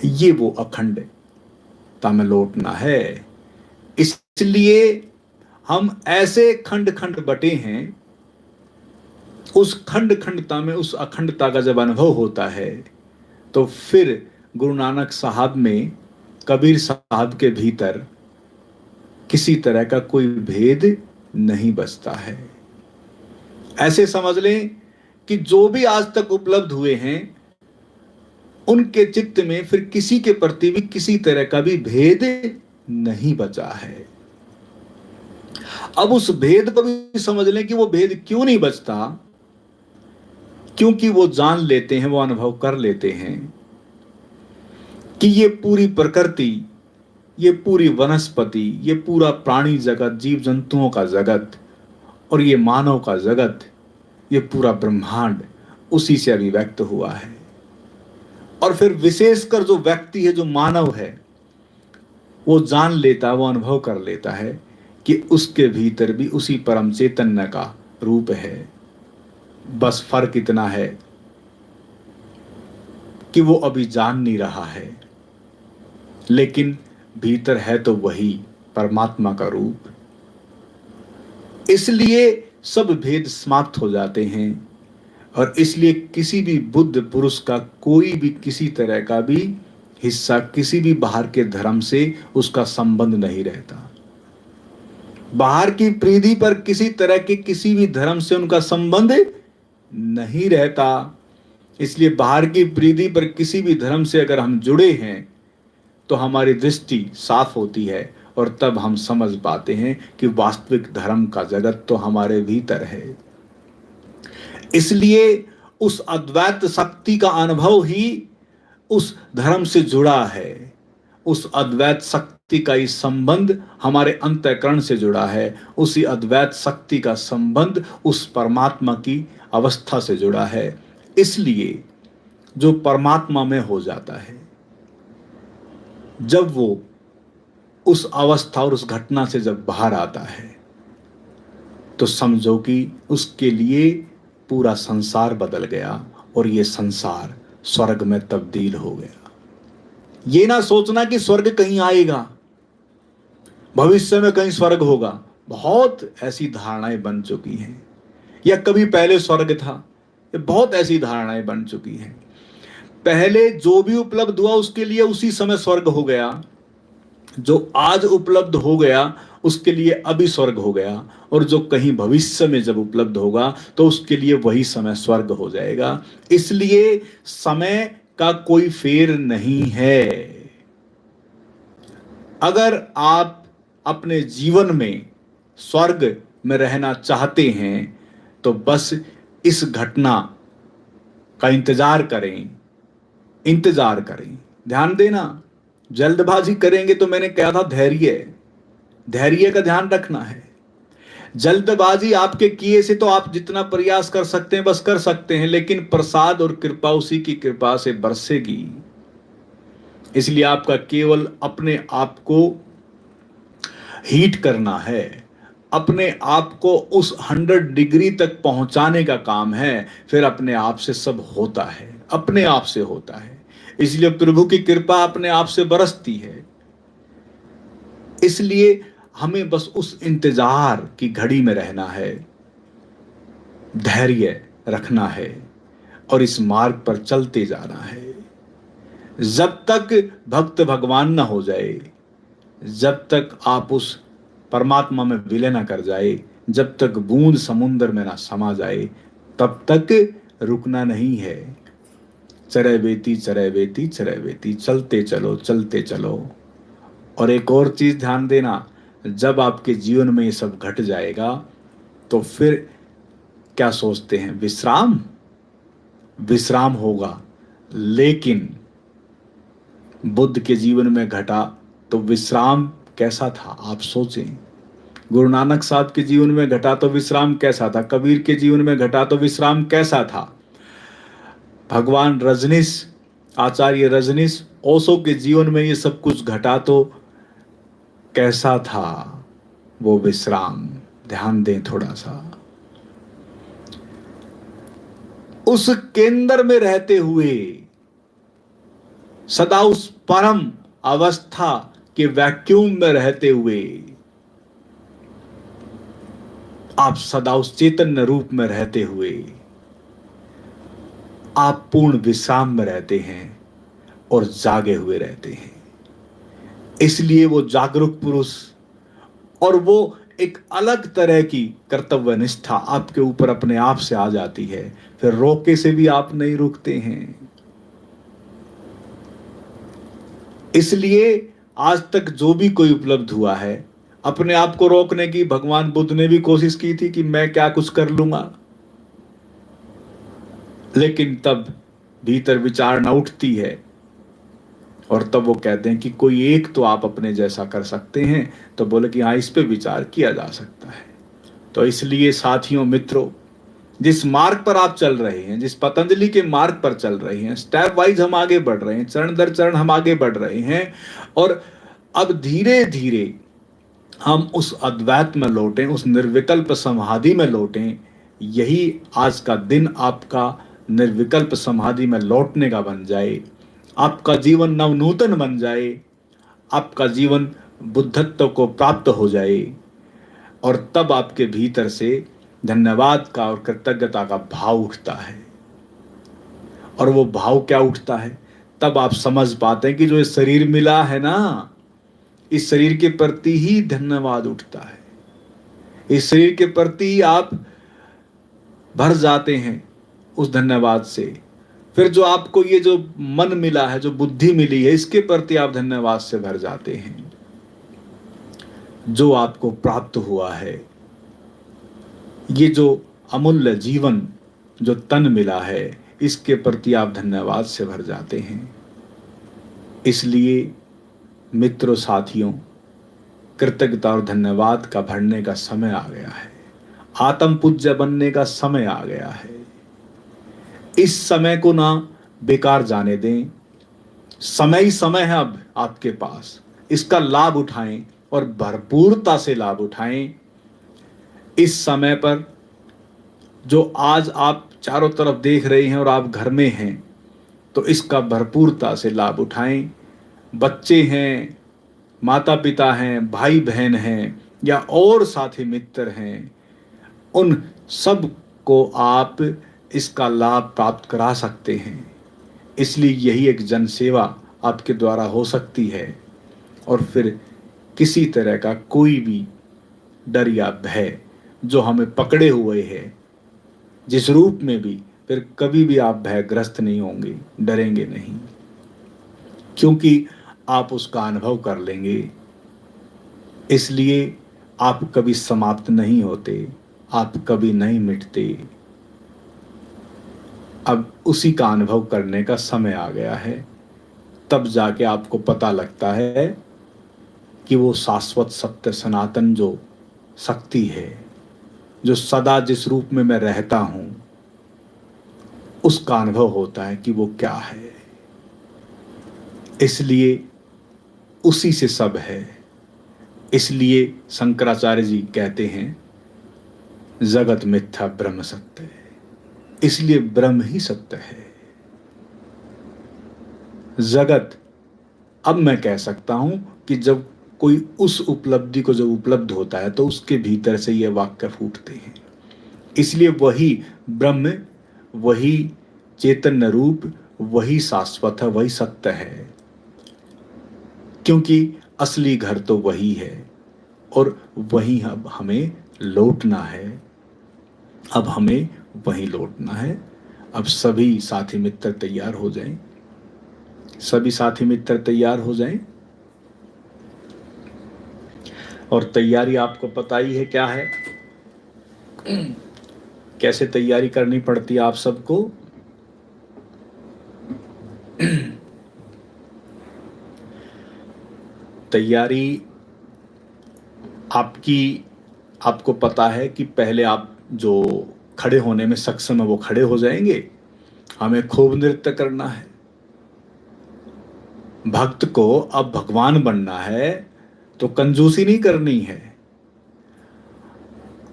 ये वो अखंडता में लौटना है। इसलिए हम ऐसे खंड खंड बटे हैं, उस खंड खंडता में उस अखंडता का जब अनुभव होता है तो फिर गुरु नानक साहब में, कबीर साहब के भीतर किसी तरह का कोई भेद नहीं बचता है। ऐसे समझ लें कि जो भी आज तक उपलब्ध हुए हैं उनके चित्त में फिर किसी के प्रति भी किसी तरह का भी भेद नहीं बचा है। अब उस भेद को भी समझ लें कि वो भेद क्यों नहीं बचता, क्योंकि वो जान लेते हैं, वो अनुभव कर लेते हैं कि ये पूरी प्रकृति, ये पूरी वनस्पति, ये पूरा प्राणी जगत, जीव जंतुओं का जगत और ये मानव का जगत, ये पूरा ब्रह्मांड उसी से अभिव्यक्त हुआ है। और फिर विशेषकर जो व्यक्ति है, जो मानव है, वो जान लेता, वो अनुभव कर लेता है कि उसके भीतर भी उसी परम चैतन्य का रूप है। बस फर्क इतना है कि वो अभी जान नहीं रहा है, लेकिन भीतर है तो वही परमात्मा का रूप। इसलिए सब भेद समाप्त हो जाते हैं और इसलिए किसी भी बुद्ध पुरुष का कोई भी किसी तरह का भी हिस्सा किसी भी बाहर के धर्म से उसका संबंध नहीं रहता। बाहर की प्रीति पर किसी तरह के किसी भी धर्म से उनका संबंध नहीं रहता। इसलिए बाहर की प्रीति पर किसी भी धर्म से अगर हम जुड़े हैं तो हमारी दृष्टि साफ होती है और तब हम समझ पाते हैं कि वास्तविक धर्म का जगत तो हमारे भीतर है। इसलिए उस अद्वैत शक्ति का अनुभव ही उस धर्म से जुड़ा है। उस अद्वैत शक्ति का ही संबंध हमारे अंतःकरण से जुड़ा है। उसी अद्वैत शक्ति का संबंध उस परमात्मा की अवस्था से जुड़ा है। इसलिए जो परमात्मा में हो जाता है, जब वो उस अवस्था और उस घटना से जब बाहर आता है तो समझो कि उसके लिए पूरा संसार बदल गया और ये संसार स्वर्ग में तब्दील हो गया। ये ना सोचना कि स्वर्ग कहीं आएगा, भविष्य में कहीं स्वर्ग होगा। बहुत ऐसी धारणाएं बन चुकी हैं, या कभी पहले स्वर्ग था, ये बहुत ऐसी धारणाएं बन चुकी हैं। पहले जो भी उपलब्ध हुआ उसके लिए उसी समय स्वर्ग हो गया, जो आज उपलब्ध हो गया उसके लिए अभी स्वर्ग हो गया, और जो कहीं भविष्य में जब उपलब्ध होगा तो उसके लिए वही समय स्वर्ग हो जाएगा। इसलिए समय का कोई फेर नहीं है। अगर आप अपने जीवन में स्वर्ग में रहना चाहते हैं तो बस इस घटना का इंतजार करें, इंतजार करें। ध्यान देना, जल्दबाजी करेंगे तो मैंने कहा था धैर्य का ध्यान रखना है। जल्दबाजी आपके किए से तो आप जितना प्रयास कर सकते हैं बस कर सकते हैं, लेकिन प्रसाद और कृपा उसी की कृपा से बरसेगी। इसलिए आपका केवल अपने आप को हीट करना है, अपने आप को उस 100 डिग्री तक पहुंचाने का काम है। फिर अपने आप से सब होता है, अपने आप से होता है। इसलिए प्रभु की कृपा अपने आप से बरसती है। इसलिए हमें बस उस इंतजार की घड़ी में रहना है, धैर्य रखना है और इस मार्ग पर चलते जाना है। जब तक भक्त भगवान ना हो जाए, जब तक आप उस परमात्मा में विलय ना कर जाए, जब तक बूंद समुद्र में ना समा जाए, तब तक रुकना नहीं है। चरै बेती चरै बेती चरै बेती, चलते चलो चलते चलो। और एक और चीज ध्यान देना, जब आपके जीवन में ये सब घट जाएगा तो फिर क्या सोचते हैं, विश्राम होगा। लेकिन बुद्ध के जीवन में घटा तो विश्राम कैसा था आप सोचें। गुरु नानक साहब के जीवन में घटा तो विश्राम कैसा था, कबीर के जीवन में घटा तो विश्राम कैसा था, भगवान रजनीश, आचार्य रजनीश, ओशो के जीवन में ये सब कुछ घटा तो कैसा था वो विश्राम। ध्यान दें थोड़ा सा, उस केंद्र में रहते हुए सदा उस परम अवस्था के वैक्यूम में रहते हुए आप सदा उस चैतन्य रूप में रहते हुए आप पूर्ण विश्राम में रहते हैं और जागे हुए रहते हैं। इसलिए वो जागरूक पुरुष और वो एक अलग तरह की कर्तव्य निष्ठा आपके ऊपर अपने आप से आ जाती है, फिर रोके से भी आप नहीं रुकते हैं। इसलिए आज तक जो भी कोई उपलब्ध हुआ है, अपने आप को रोकने की भगवान बुद्ध ने भी कोशिश की थी कि मैं क्या कुछ कर लूंगा, लेकिन तब भीतर विचारणा उठती है और तब वो कहते हैं कि कोई एक तो आप अपने जैसा कर सकते हैं। तो बोले कि हाँ, इस पे विचार किया जा सकता है। तो इसलिए साथियों, मित्रों, जिस मार्ग पर आप चल रहे हैं, जिस पतंजलि के मार्ग पर चल रहे हैं, स्टेप वाइज हम आगे बढ़ रहे हैं, चरण दर चरण हम आगे बढ़ रहे हैं और अब धीरे धीरे हम उस अद्वैत में लौटें, उस निर्विकल्प समाधि में लौटें। यही आज का दिन आपका निर्विकल्प समाधि में लौटने का बन जाए, आपका जीवन नवनूतन बन जाए, आपका जीवन बुद्धत्व को प्राप्त हो जाए और तब आपके भीतर से धन्यवाद का और कृतज्ञता का भाव उठता है। और वो भाव क्या उठता है? तब आप समझ पाते हैं कि जो ये शरीर मिला है ना, इस शरीर के प्रति ही धन्यवाद उठता है। इस शरीर के प्रति ही आप भर जाते हैं उस धन्यवाद से। फिर जो आपको ये जो मन मिला है, जो बुद्धि मिली है, इसके प्रति आप धन्यवाद से भर जाते हैं। जो आपको प्राप्त हुआ है, ये जो अमूल्य जीवन, जो तन मिला है, इसके प्रति आप धन्यवाद से भर जाते हैं। इसलिए मित्रों, साथियों, कृतज्ञता और धन्यवाद का भरने का समय आ गया है। आत्म पूज्य बनने का समय आ गया है। इस समय को ना बेकार जाने दें। समय ही समय है अब आपके पास, इसका लाभ उठाएं और भरपूरता से लाभ उठाएं। इस समय पर जो आज आप चारों तरफ देख रहे हैं और आप घर में हैं, तो इसका भरपूरता से लाभ उठाएं। बच्चे हैं, माता पिता हैं, भाई बहन हैं या और साथी मित्र हैं, उन सब को आप इसका लाभ प्राप्त करा सकते हैं। इसलिए यही एक जनसेवा आपके द्वारा हो सकती है। और फिर किसी तरह का कोई भी डर या भय जो हमें पकड़े हुए है, जिस रूप में भी, फिर कभी भी आप भयग्रस्त नहीं होंगे, डरेंगे नहीं, क्योंकि आप उसका अनुभव कर लेंगे। इसलिए आप कभी समाप्त नहीं होते, आप कभी नहीं मिटते। अब उसी का अनुभव करने का समय आ गया है। तब जाके आपको पता लगता है कि वो शाश्वत सत्य सनातन जो शक्ति है, जो सदा जिस रूप में मैं रहता हूं, उसका अनुभव होता है कि वो क्या है। इसलिए उसी से सब है। इसलिए शंकराचार्य जी कहते हैं, जगत मिथ्या ब्रह्म सत्य है। इसलिए ब्रह्म ही सत्य है। जगत, अब मैं कह सकता हूं कि जब कोई उस उपलब्धि को जब उपलब्ध होता है, तो उसके भीतर से ये वाक्य फूटते हैं। इसलिए वही ब्रह्म, वही चैतन्य रूप, वही शाश्वत है, वही सत्य है। क्योंकि असली घर तो वही है और वही अब हमें लौटना है। अब हमें वहीं लौटना है। अब सभी साथी मित्र तैयार हो जाएं। सभी साथी मित्र तैयार हो जाएं। और तैयारी आपको पता ही है क्या है, कैसे तैयारी करनी पड़ती है आप सबको। तैयारी आपको पता है कि पहले आप जो खड़े होने में सक्षम है वो खड़े हो जाएंगे। हमें खूब नृत्य करना है। भक्त को अब भगवान बनना है तो कंजूसी नहीं करनी है।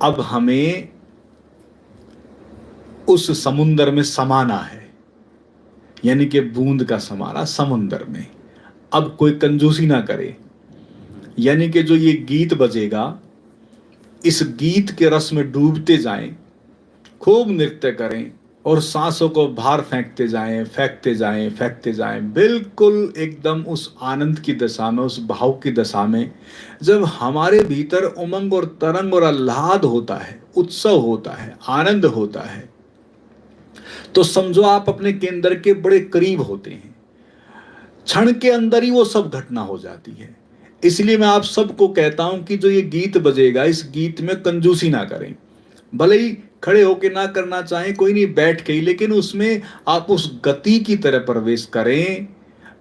अब हमें उस समुंदर में समाना है। यानी कि बूंद का समाना समुंदर में। अब कोई कंजूसी ना करे, यानी कि जो ये गीत बजेगा, इस गीत के रस में डूबते जाएं, खूब नृत्य करें और सांसों को बाहर फेंकते जाएं, फेंकते जाएं, फेंकते जाएं, बिल्कुल एकदम उस आनंद की दशा में, उस भाव की दशा में। जब हमारे भीतर उमंग और तरंग और आह्लाद होता है, उत्सव होता है, आनंद होता है, तो समझो आप अपने केंद्र के बड़े करीब होते हैं। क्षण के अंदर ही वो सब घटना हो जाती है। इसलिए मैं आप सबको कहता हूं कि जो ये गीत बजेगा, इस गीत में कंजूसी ना करें। भले ही खड़े होके ना करना चाहें, कोई नहीं, बैठ के ही, लेकिन उसमें आप उस गति की तरह प्रवेश करें।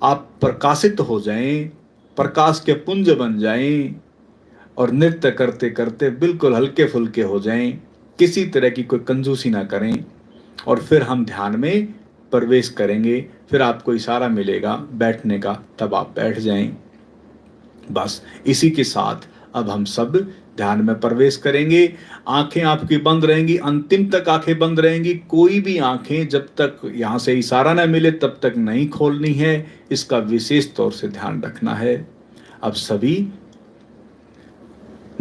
आप प्रकाशित हो जाएं, प्रकाश के पुंज बन जाएं और नृत्य करते करते बिल्कुल हल्के फुल्के हो जाएं। किसी तरह की कोई कंजूसी ना करें। और फिर हम ध्यान में प्रवेश करेंगे। फिर आपको इशारा मिलेगा बैठने का, तब आप बैठ जाएं। बस इसी के साथ अब हम सब ध्यान में प्रवेश करेंगे। आंखें आपकी बंद रहेंगी, अंतिम तक आंखें बंद रहेंगी। कोई भी आंखें जब तक यहां से इशारा ना मिले तब तक नहीं खोलनी है। इसका विशेष तौर से ध्यान रखना है। अब सभी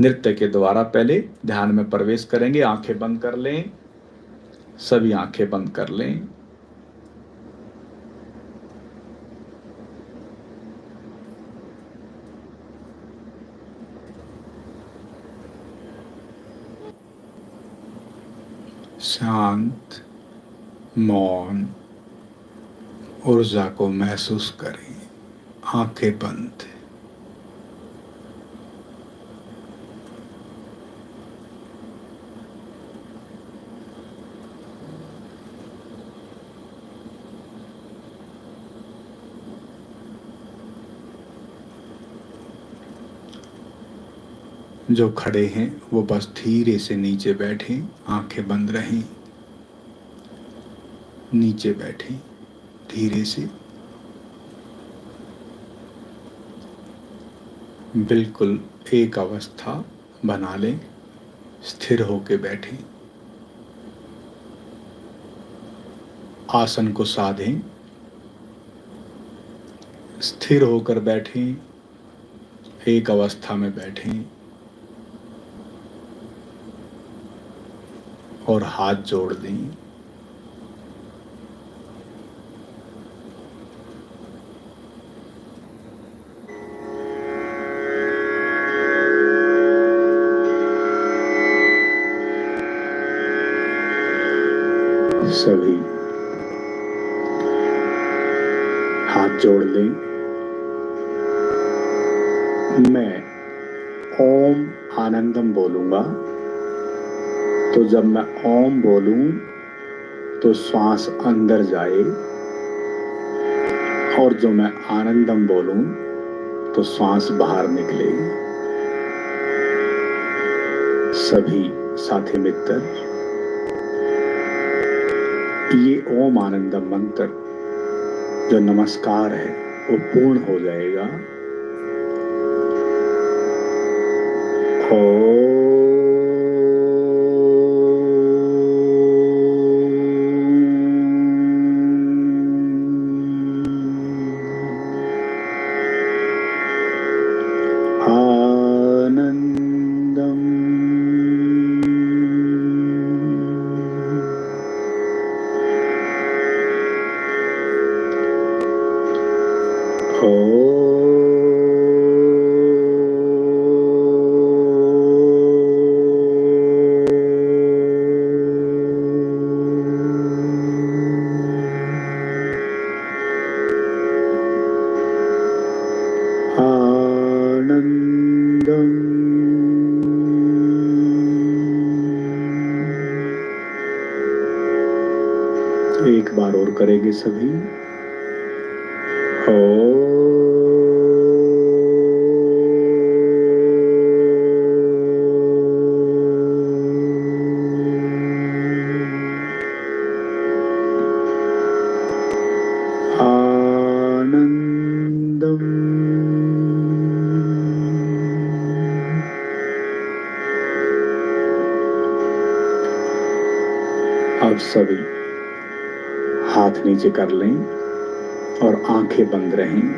नृत्य के द्वारा पहले ध्यान में प्रवेश करेंगे। आंखें बंद कर लें, सभी आंखें बंद कर लें। शांत, मौन ऊर्जा को महसूस करें। आंखें बंद। जो खड़े हैं वो बस धीरे से नीचे बैठें, आंखें बंद रहें, नीचे बैठें धीरे से, बिल्कुल एक अवस्था बना लें, स्थिर होकर बैठें। आसन को साधें, स्थिर होकर बैठें, एक अवस्था में बैठें और हाथ जोड़ दें। सभी हाथ जोड़ लें। मैं ओम आनंदम बोलूंगा, तो जब मैं ओम बोलूं तो श्वास अंदर जाए, और जो मैं आनंदम बोलूं तो श्वास बाहर निकले। सभी साथी मित्र, ये ओम आनंदम मंत्र जो नमस्कार है वो पूर्ण हो जाएगा। एक बार और करेंगे सभी। आनंदम। अब सभी हाथ नीचे कर लें। और आंखें बंद रहें,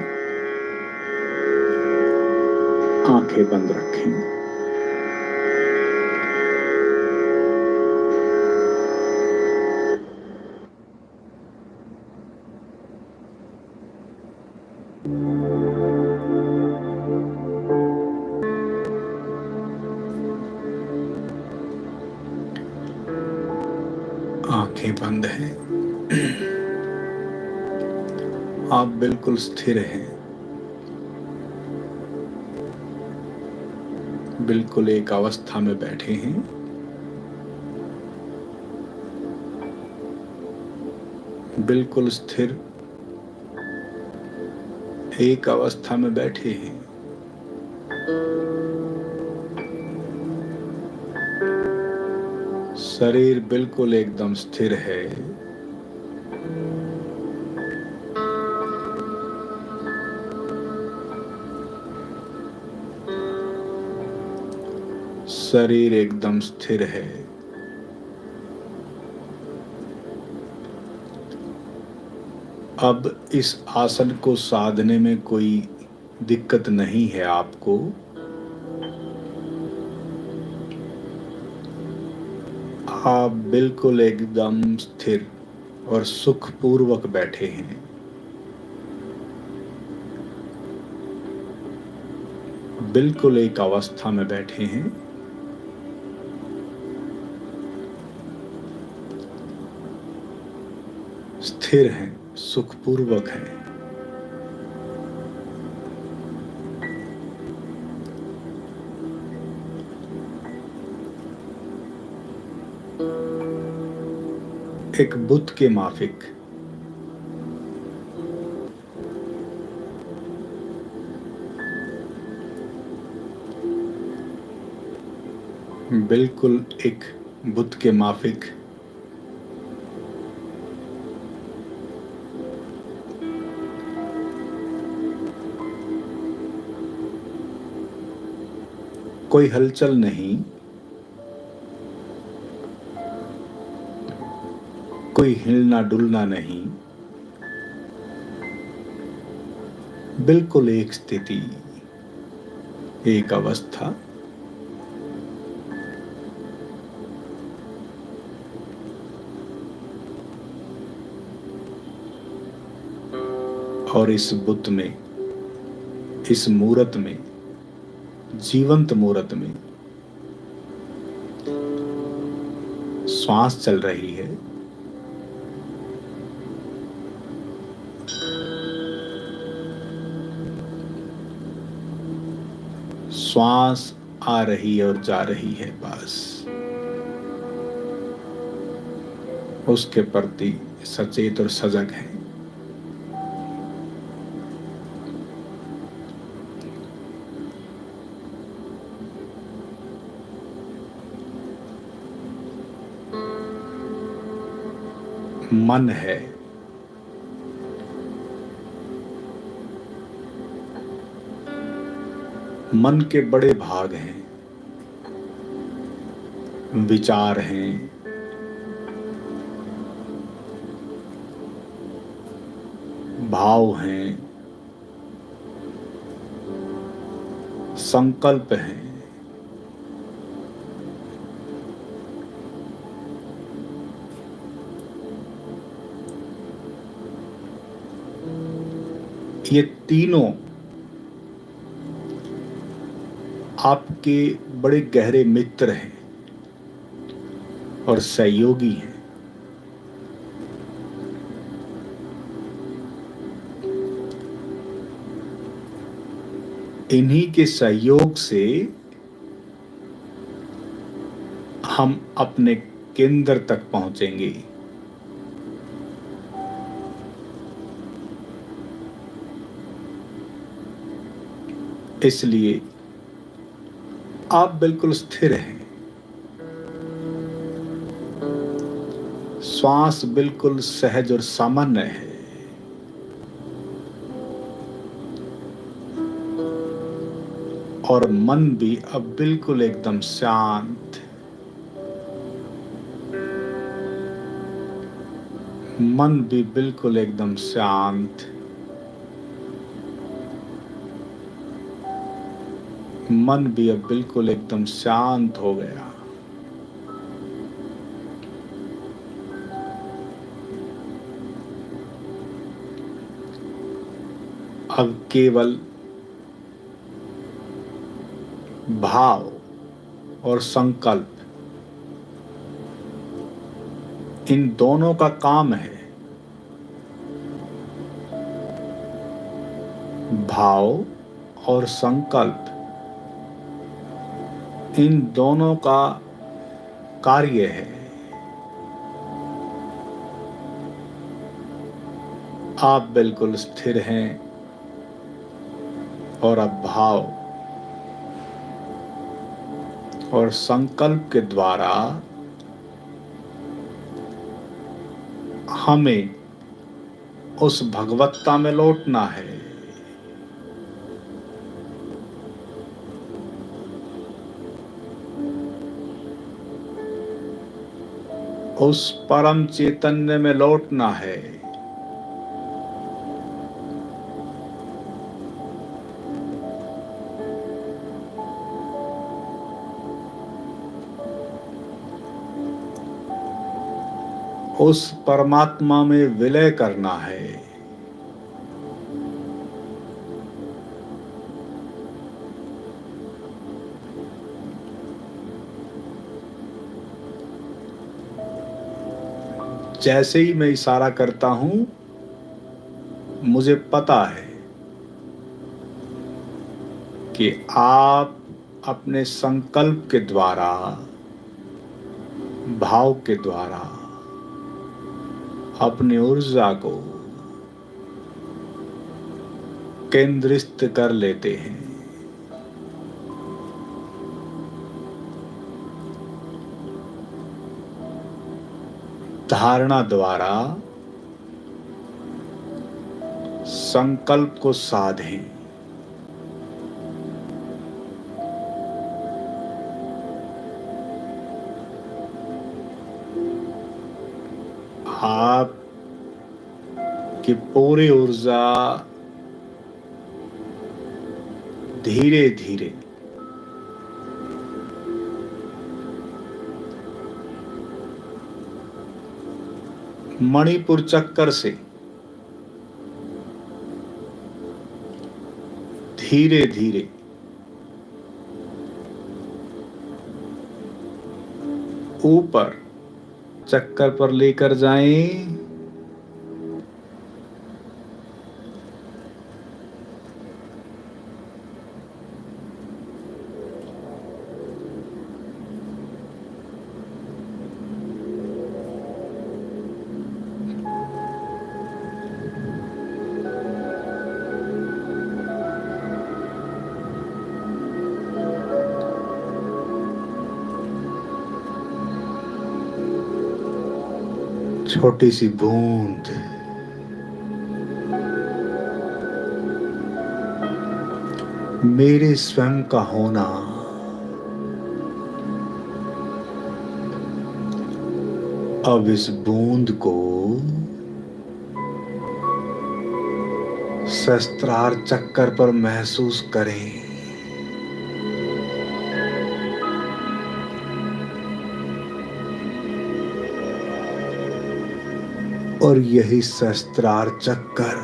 आंखें बंद रखें। आंखें बंद हैं, आप बिल्कुल स्थिर हैं, बिल्कुल एक अवस्था में बैठे हैं। बिल्कुल स्थिर एक अवस्था में बैठे हैं। शरीर बिल्कुल एकदम स्थिर है। शरीर एकदम स्थिर है। अब इस आसन को साधने में कोई दिक्कत नहीं है आपको। आप बिल्कुल एकदम स्थिर और सुखपूर्वक बैठे हैं। बिल्कुल एक अवस्था में बैठे हैं। स्थिर हैं, सुखपूर्वक हैं। एक बुद्ध के माफिक बिल्कुल एक बुद्ध के माफिक कोई हलचल नहीं, कोई हिलना डुलना नहीं, बिल्कुल एक स्थिति, एक अवस्था। और इस बुद्ध में, इस मूर्त में, जीवंत मूर्त में श्वास चल रही है। श्वास आ रही है और जा रही है, बस उसके प्रति सचेत और सजग है। मन है, मन के बड़े भाग हैं, विचार हैं, भाव हैं, संकल्प हैं। ये तीनों आपके बड़े गहरे मित्र हैं और सहयोगी हैं। इन्हीं के सहयोग से हम अपने केंद्र तक पहुंचेंगे। इसलिए आप बिल्कुल स्थिर हैं। श्वास बिल्कुल सहज और सामान्य है। और मन भी अब बिल्कुल एकदम शांत। मन भी बिल्कुल एकदम शांत, मन भी अब बिल्कुल एकदम शांत हो गया। अब केवल भाव और संकल्प, इन दोनों का काम है। भाव और संकल्प, इन दोनों का कार्य है। आप बिल्कुल स्थिर हैं और अब भाव और संकल्प के द्वारा हमें उस भगवत्ता में लौटना है। उस परम चैतन्य में लौटना है। उस परमात्मा में विलय करना है। जैसे ही मैं इशारा करता हूं, मुझे पता है कि आप अपने संकल्प के द्वारा, भाव के द्वारा अपनी ऊर्जा को केंद्रित कर लेते हैं। धारणा द्वारा संकल्प को साधें। आप की पूरी ऊर्जा धीरे धीरे मणिपुर चक्कर से धीरे धीरे ऊपर चक्कर पर लेकर जाएं। छोटी सी बूंद मेरे स्वयं का होना, अब इस बूंद को सहस्त्रार चक्कर पर महसूस करें। और यही सहस्त्रार चक्कर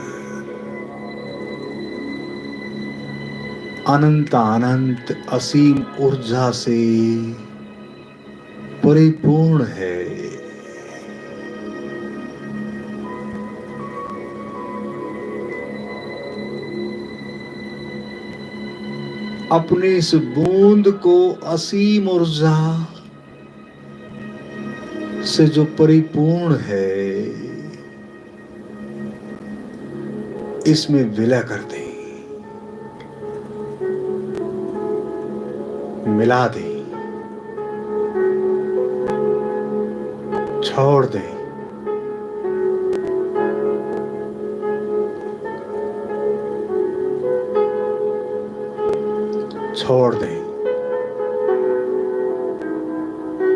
अनंत अनंत असीम ऊर्जा से परिपूर्ण है। अपने इस बूंद को असीम ऊर्जा से जो परिपूर्ण है, इसमें विलय कर दें, मिला दें, छोड़ दें। छोड़ दें,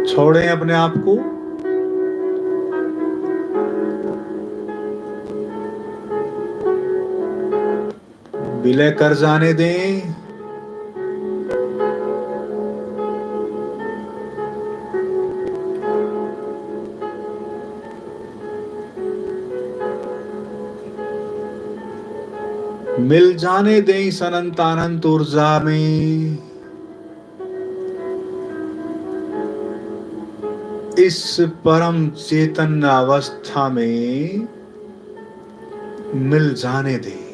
छोड़ें अपने आप को। विलय कर जाने दें। मिल जाने दें इस अनंत अनंत ऊर्जा में, इस परम चेतन अवस्था में मिल जाने दें।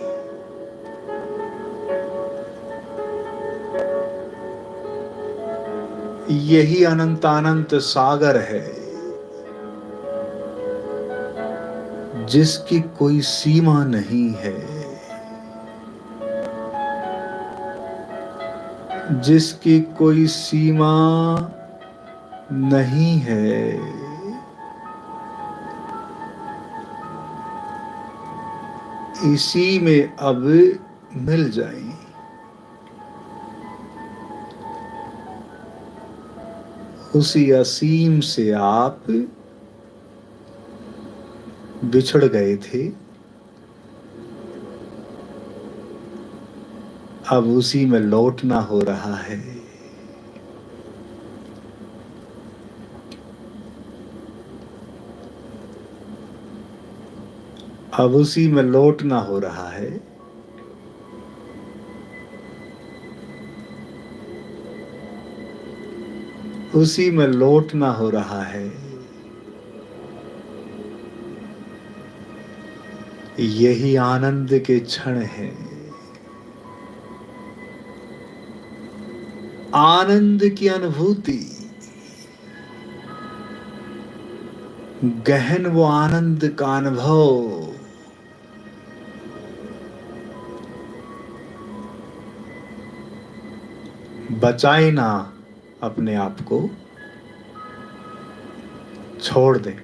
यही अनंत अनंत सागर है जिसकी कोई सीमा नहीं है, जिसकी कोई सीमा नहीं है। इसी में अब मिल जाएं। उसी असीम से आप बिछड़ गए थे, अब उसी में लौटना हो रहा है। अब उसी में लौटना हो रहा है। उसी में लौटना हो रहा है। यही आनंद के क्षण है। आनंद की अनुभूति, गहन वो आनंद का अनुभव, बचाए ना अपने आप को, छोड़ दे।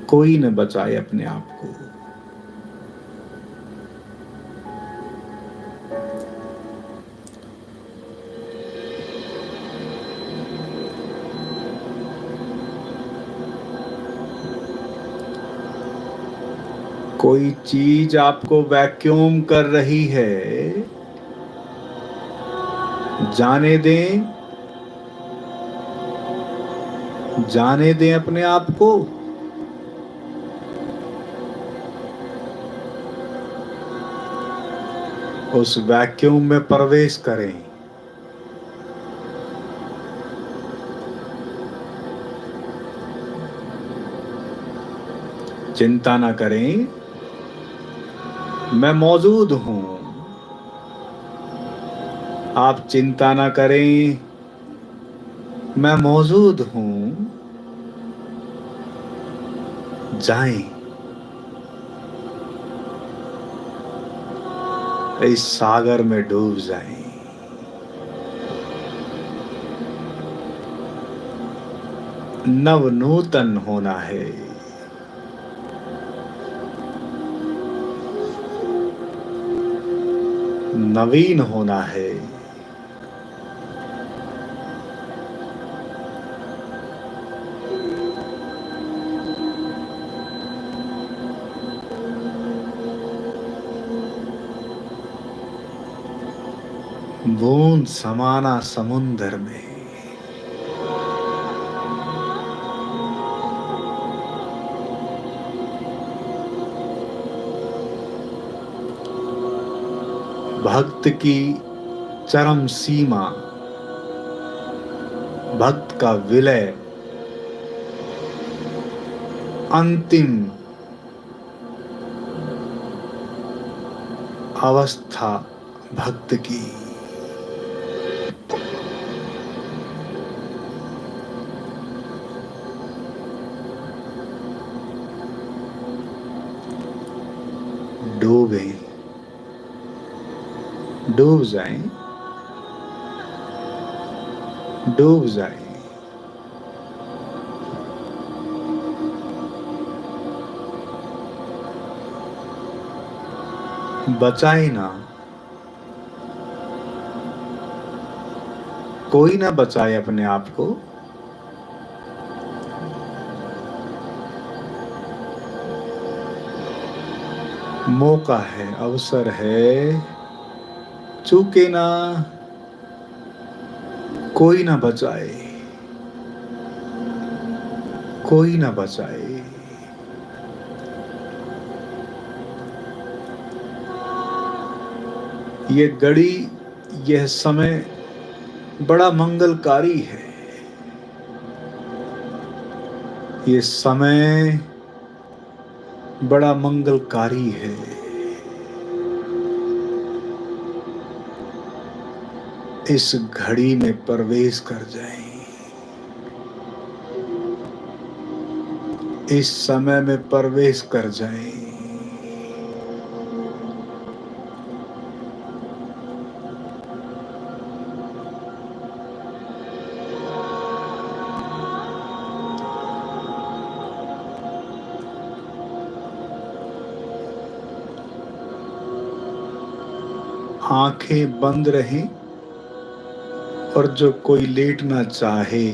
कोई न बचाए अपने आप को। कोई चीज आपको वैक्यूम कर रही है, जाने दें, जाने दें अपने आप को। उस वैक्यूम में प्रवेश करें। चिंता ना करें, मैं मौजूद हूं। आप चिंता ना करें, मैं मौजूद हूं। जाएं, इस सागर में डूब जाएं। नव नूतन होना है। नवीन होना है। बूंद समाना समुंदर में। भक्त की चरम सीमा, भक्त का विलय, अंतिम अवस्था भक्त की। डूबे, डूब जाएं, डूब जाएं। बचाए ना, कोई ना बचाए अपने आप को। मौका है, अवसर है, चूके ना, कोई ना बचाए, कोई ना बचाए। ये घड़ी, यह समय बड़ा मंगलकारी है। ये समय बड़ा मंगलकारी है। इस घड़ी में प्रवेश कर जाएं। इस समय में प्रवेश कर जाएं। आंखें बंद रहें और जो कोई लेटना चाहे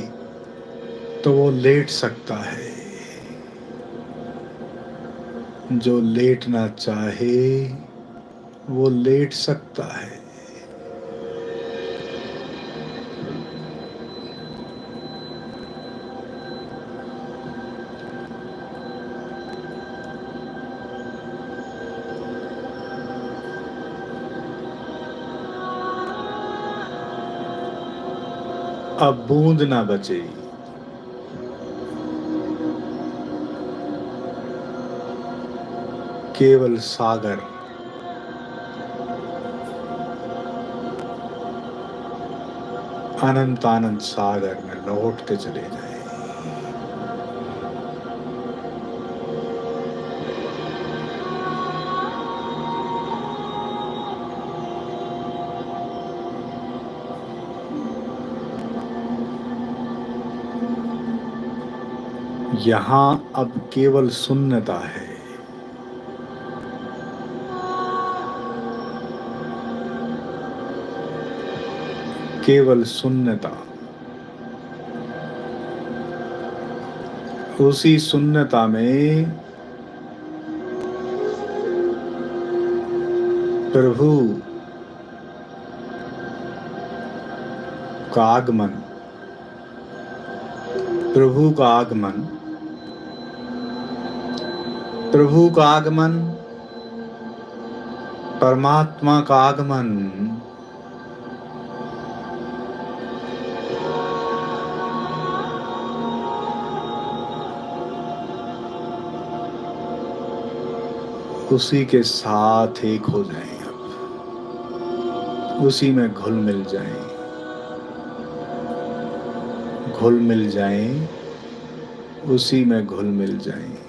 तो वो लेट सकता है। जो लेटना चाहे वो लेट सकता है। अब बूंद ना बचे। केवल सागर, अनंत आनंद सागर में लौटते चले जाएं। यहां अब केवल शून्यता है। केवल शून्यता। उसी शून्यता में प्रभु का आगमन, प्रभु का आगमन, प्रभु का आगमन, परमात्मा का आगमन उसी के साथ एक हो जाएं। अब उसी में घुल मिल जाएं। घुल मिल जाएं। उसी में घुल मिल जाएं।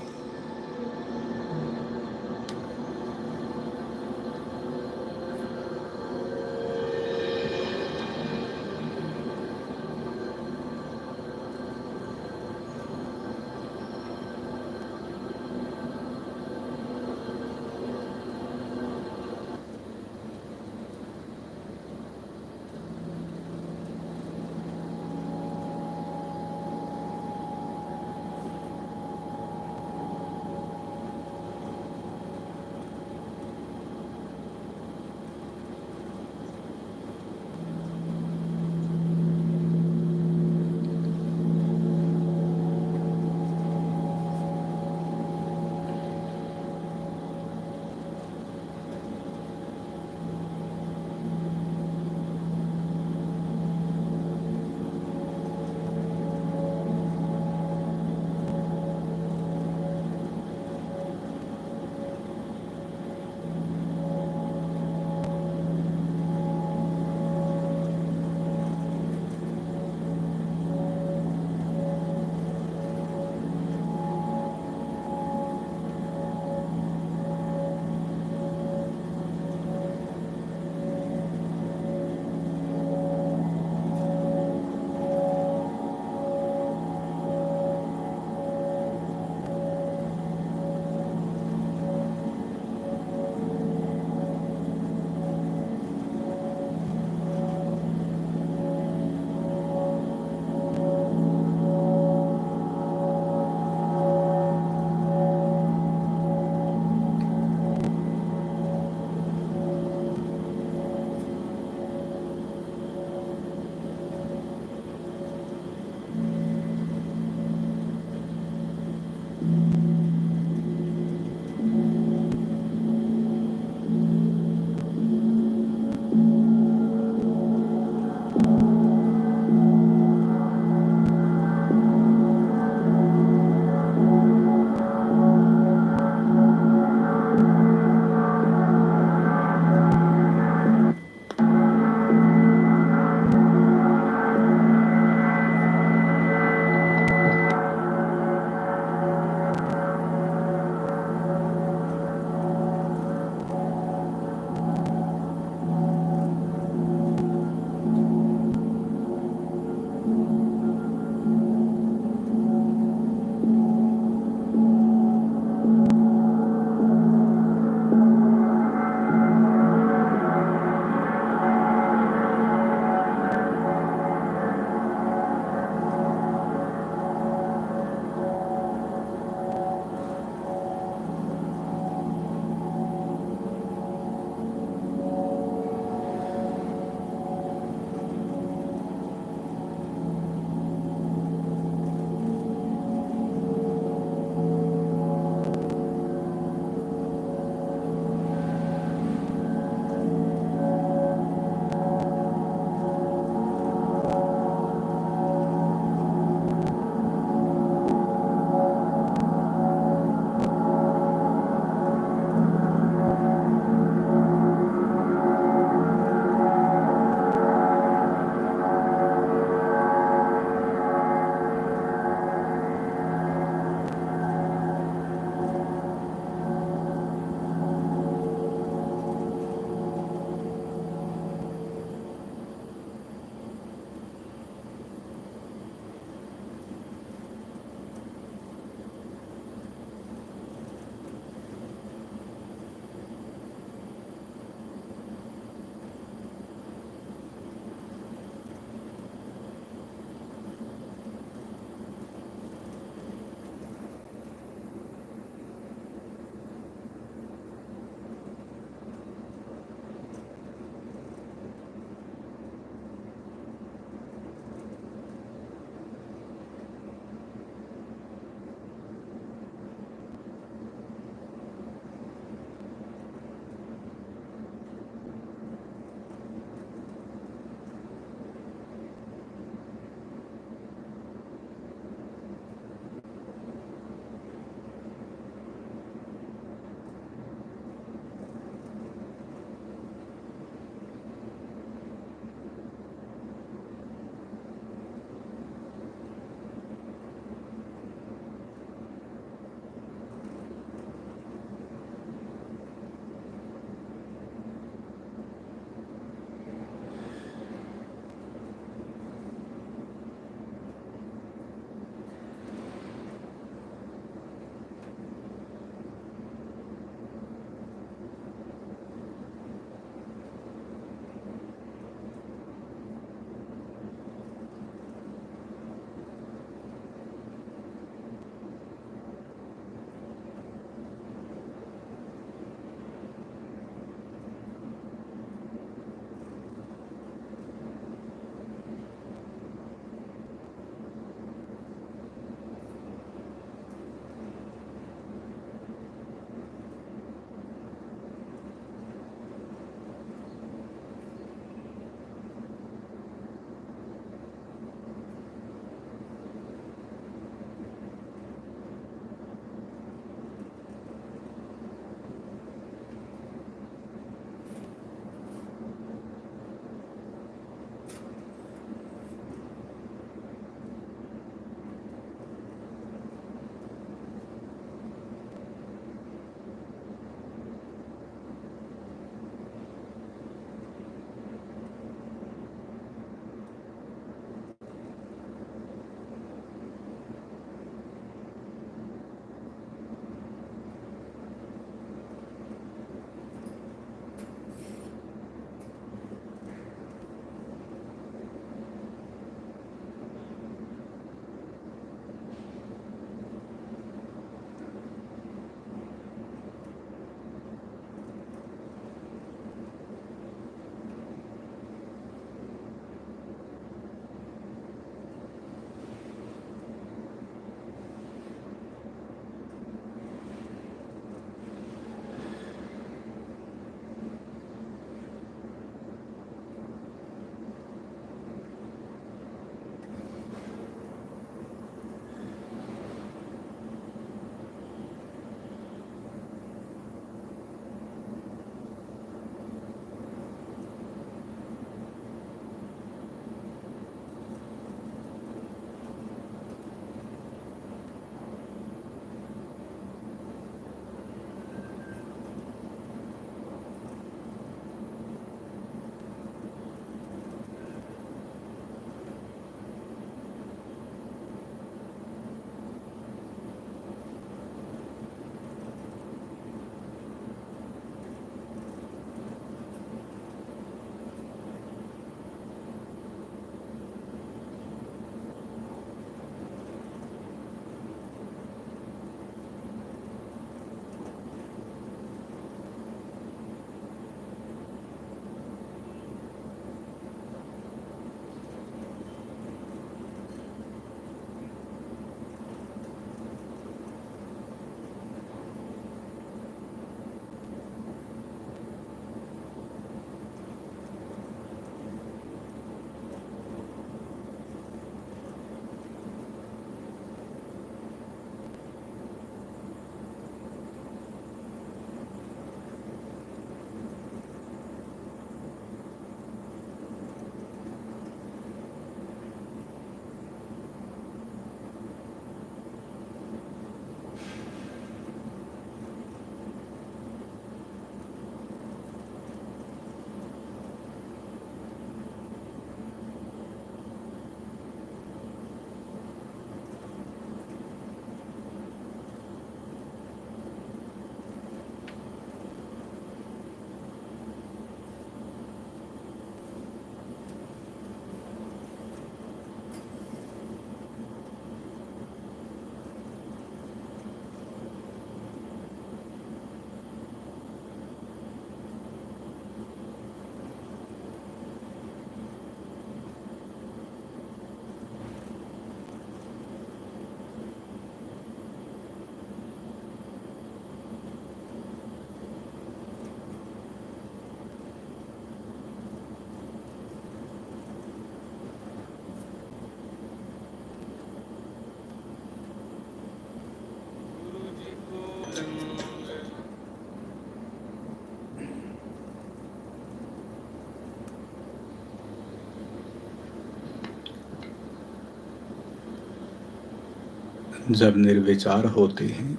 जब निर्विचार होते हैं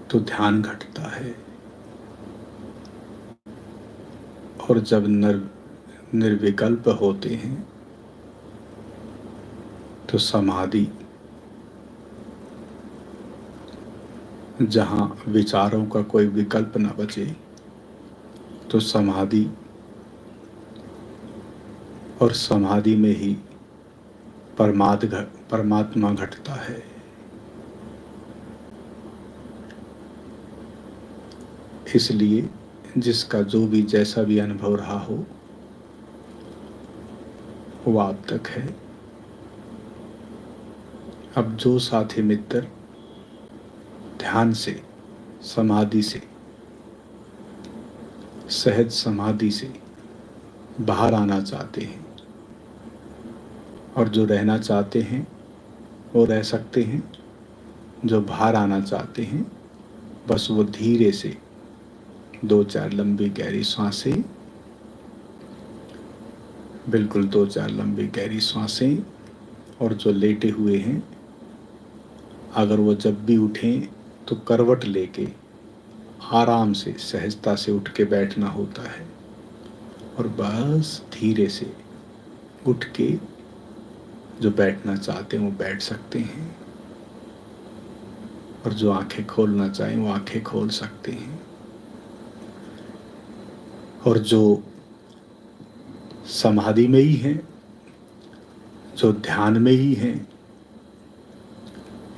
तो ध्यान घटता है, और जब निर्विकल्प होते हैं तो समाधि, जहाँ विचारों का कोई विकल्प न बचे, तो समाधि, और समाधि में ही परमात्मा घटता है। इसलिए जिसका जो भी जैसा भी अनुभव रहा हो वो आप तक है। अब जो साथी मित्र ध्यान से, समाधि से, सहज समाधि से बाहर आना चाहते हैं, और जो रहना चाहते हैं वो रह सकते हैं, जो बाहर आना चाहते हैं बस वो धीरे से 2-4 लंबी गहरी सांसें, बिल्कुल 2-4 लंबी गहरी सांसें, और जो लेटे हुए हैं अगर वो जब भी उठें तो करवट लेके आराम से सहजता से उठ के बैठना होता है, और बस धीरे से उठ के जो बैठना चाहते हैं वो बैठ सकते हैं, और जो आंखें खोलना चाहें वो आंखें खोल सकते हैं। और जो समाधि में ही हैं, जो ध्यान में ही हैं,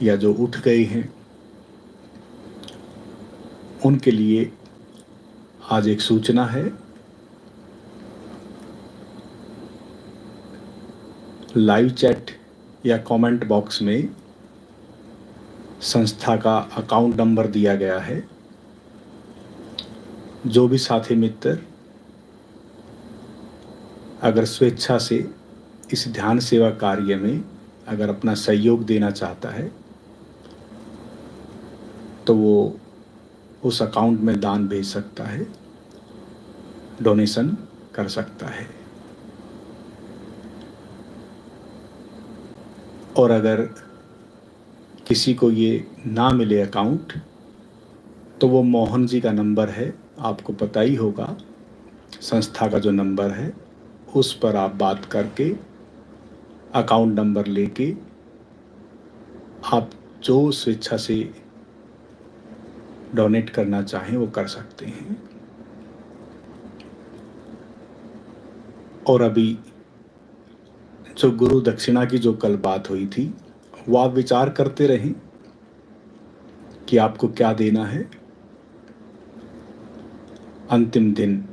या जो उठ गए हैं, उनके लिए आज एक सूचना है। लाइव चैट या कमेंट बॉक्स में संस्था का अकाउंट नंबर दिया गया है। जो भी साथी मित्र अगर स्वेच्छा से इस ध्यान सेवा कार्य में अगर अपना सहयोग देना चाहता है तो वो उस अकाउंट में दान भेज सकता है, डोनेशन कर सकता है। और अगर किसी को ये ना मिले अकाउंट, तो वो मोहन जी का नंबर है, आपको पता ही होगा, संस्था का जो नंबर है उस पर आप बात करके अकाउंट नंबर लेके आप जो स्वेच्छा से डोनेट करना चाहें वो कर सकते हैं। और अभी जो गुरु दक्षिणा की जो कल बात हुई थी वो आप विचार करते रहें कि आपको क्या देना है। अंतिम दिन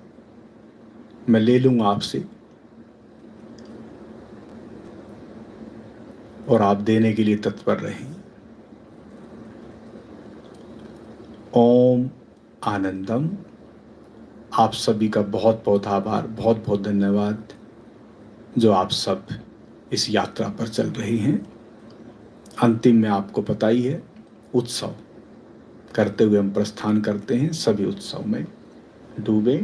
मैं ले लूँगा आपसे, और आप देने के लिए तत्पर रहें। ओम आनंदम। आप सभी का बहुत बहुत आभार, बहुत बहुत धन्यवाद जो आप सब इस यात्रा पर चल रहे हैं। अंतिम में आपको पता ही है, उत्सव करते हुए हम प्रस्थान करते हैं, सभी उत्सव में डूबे।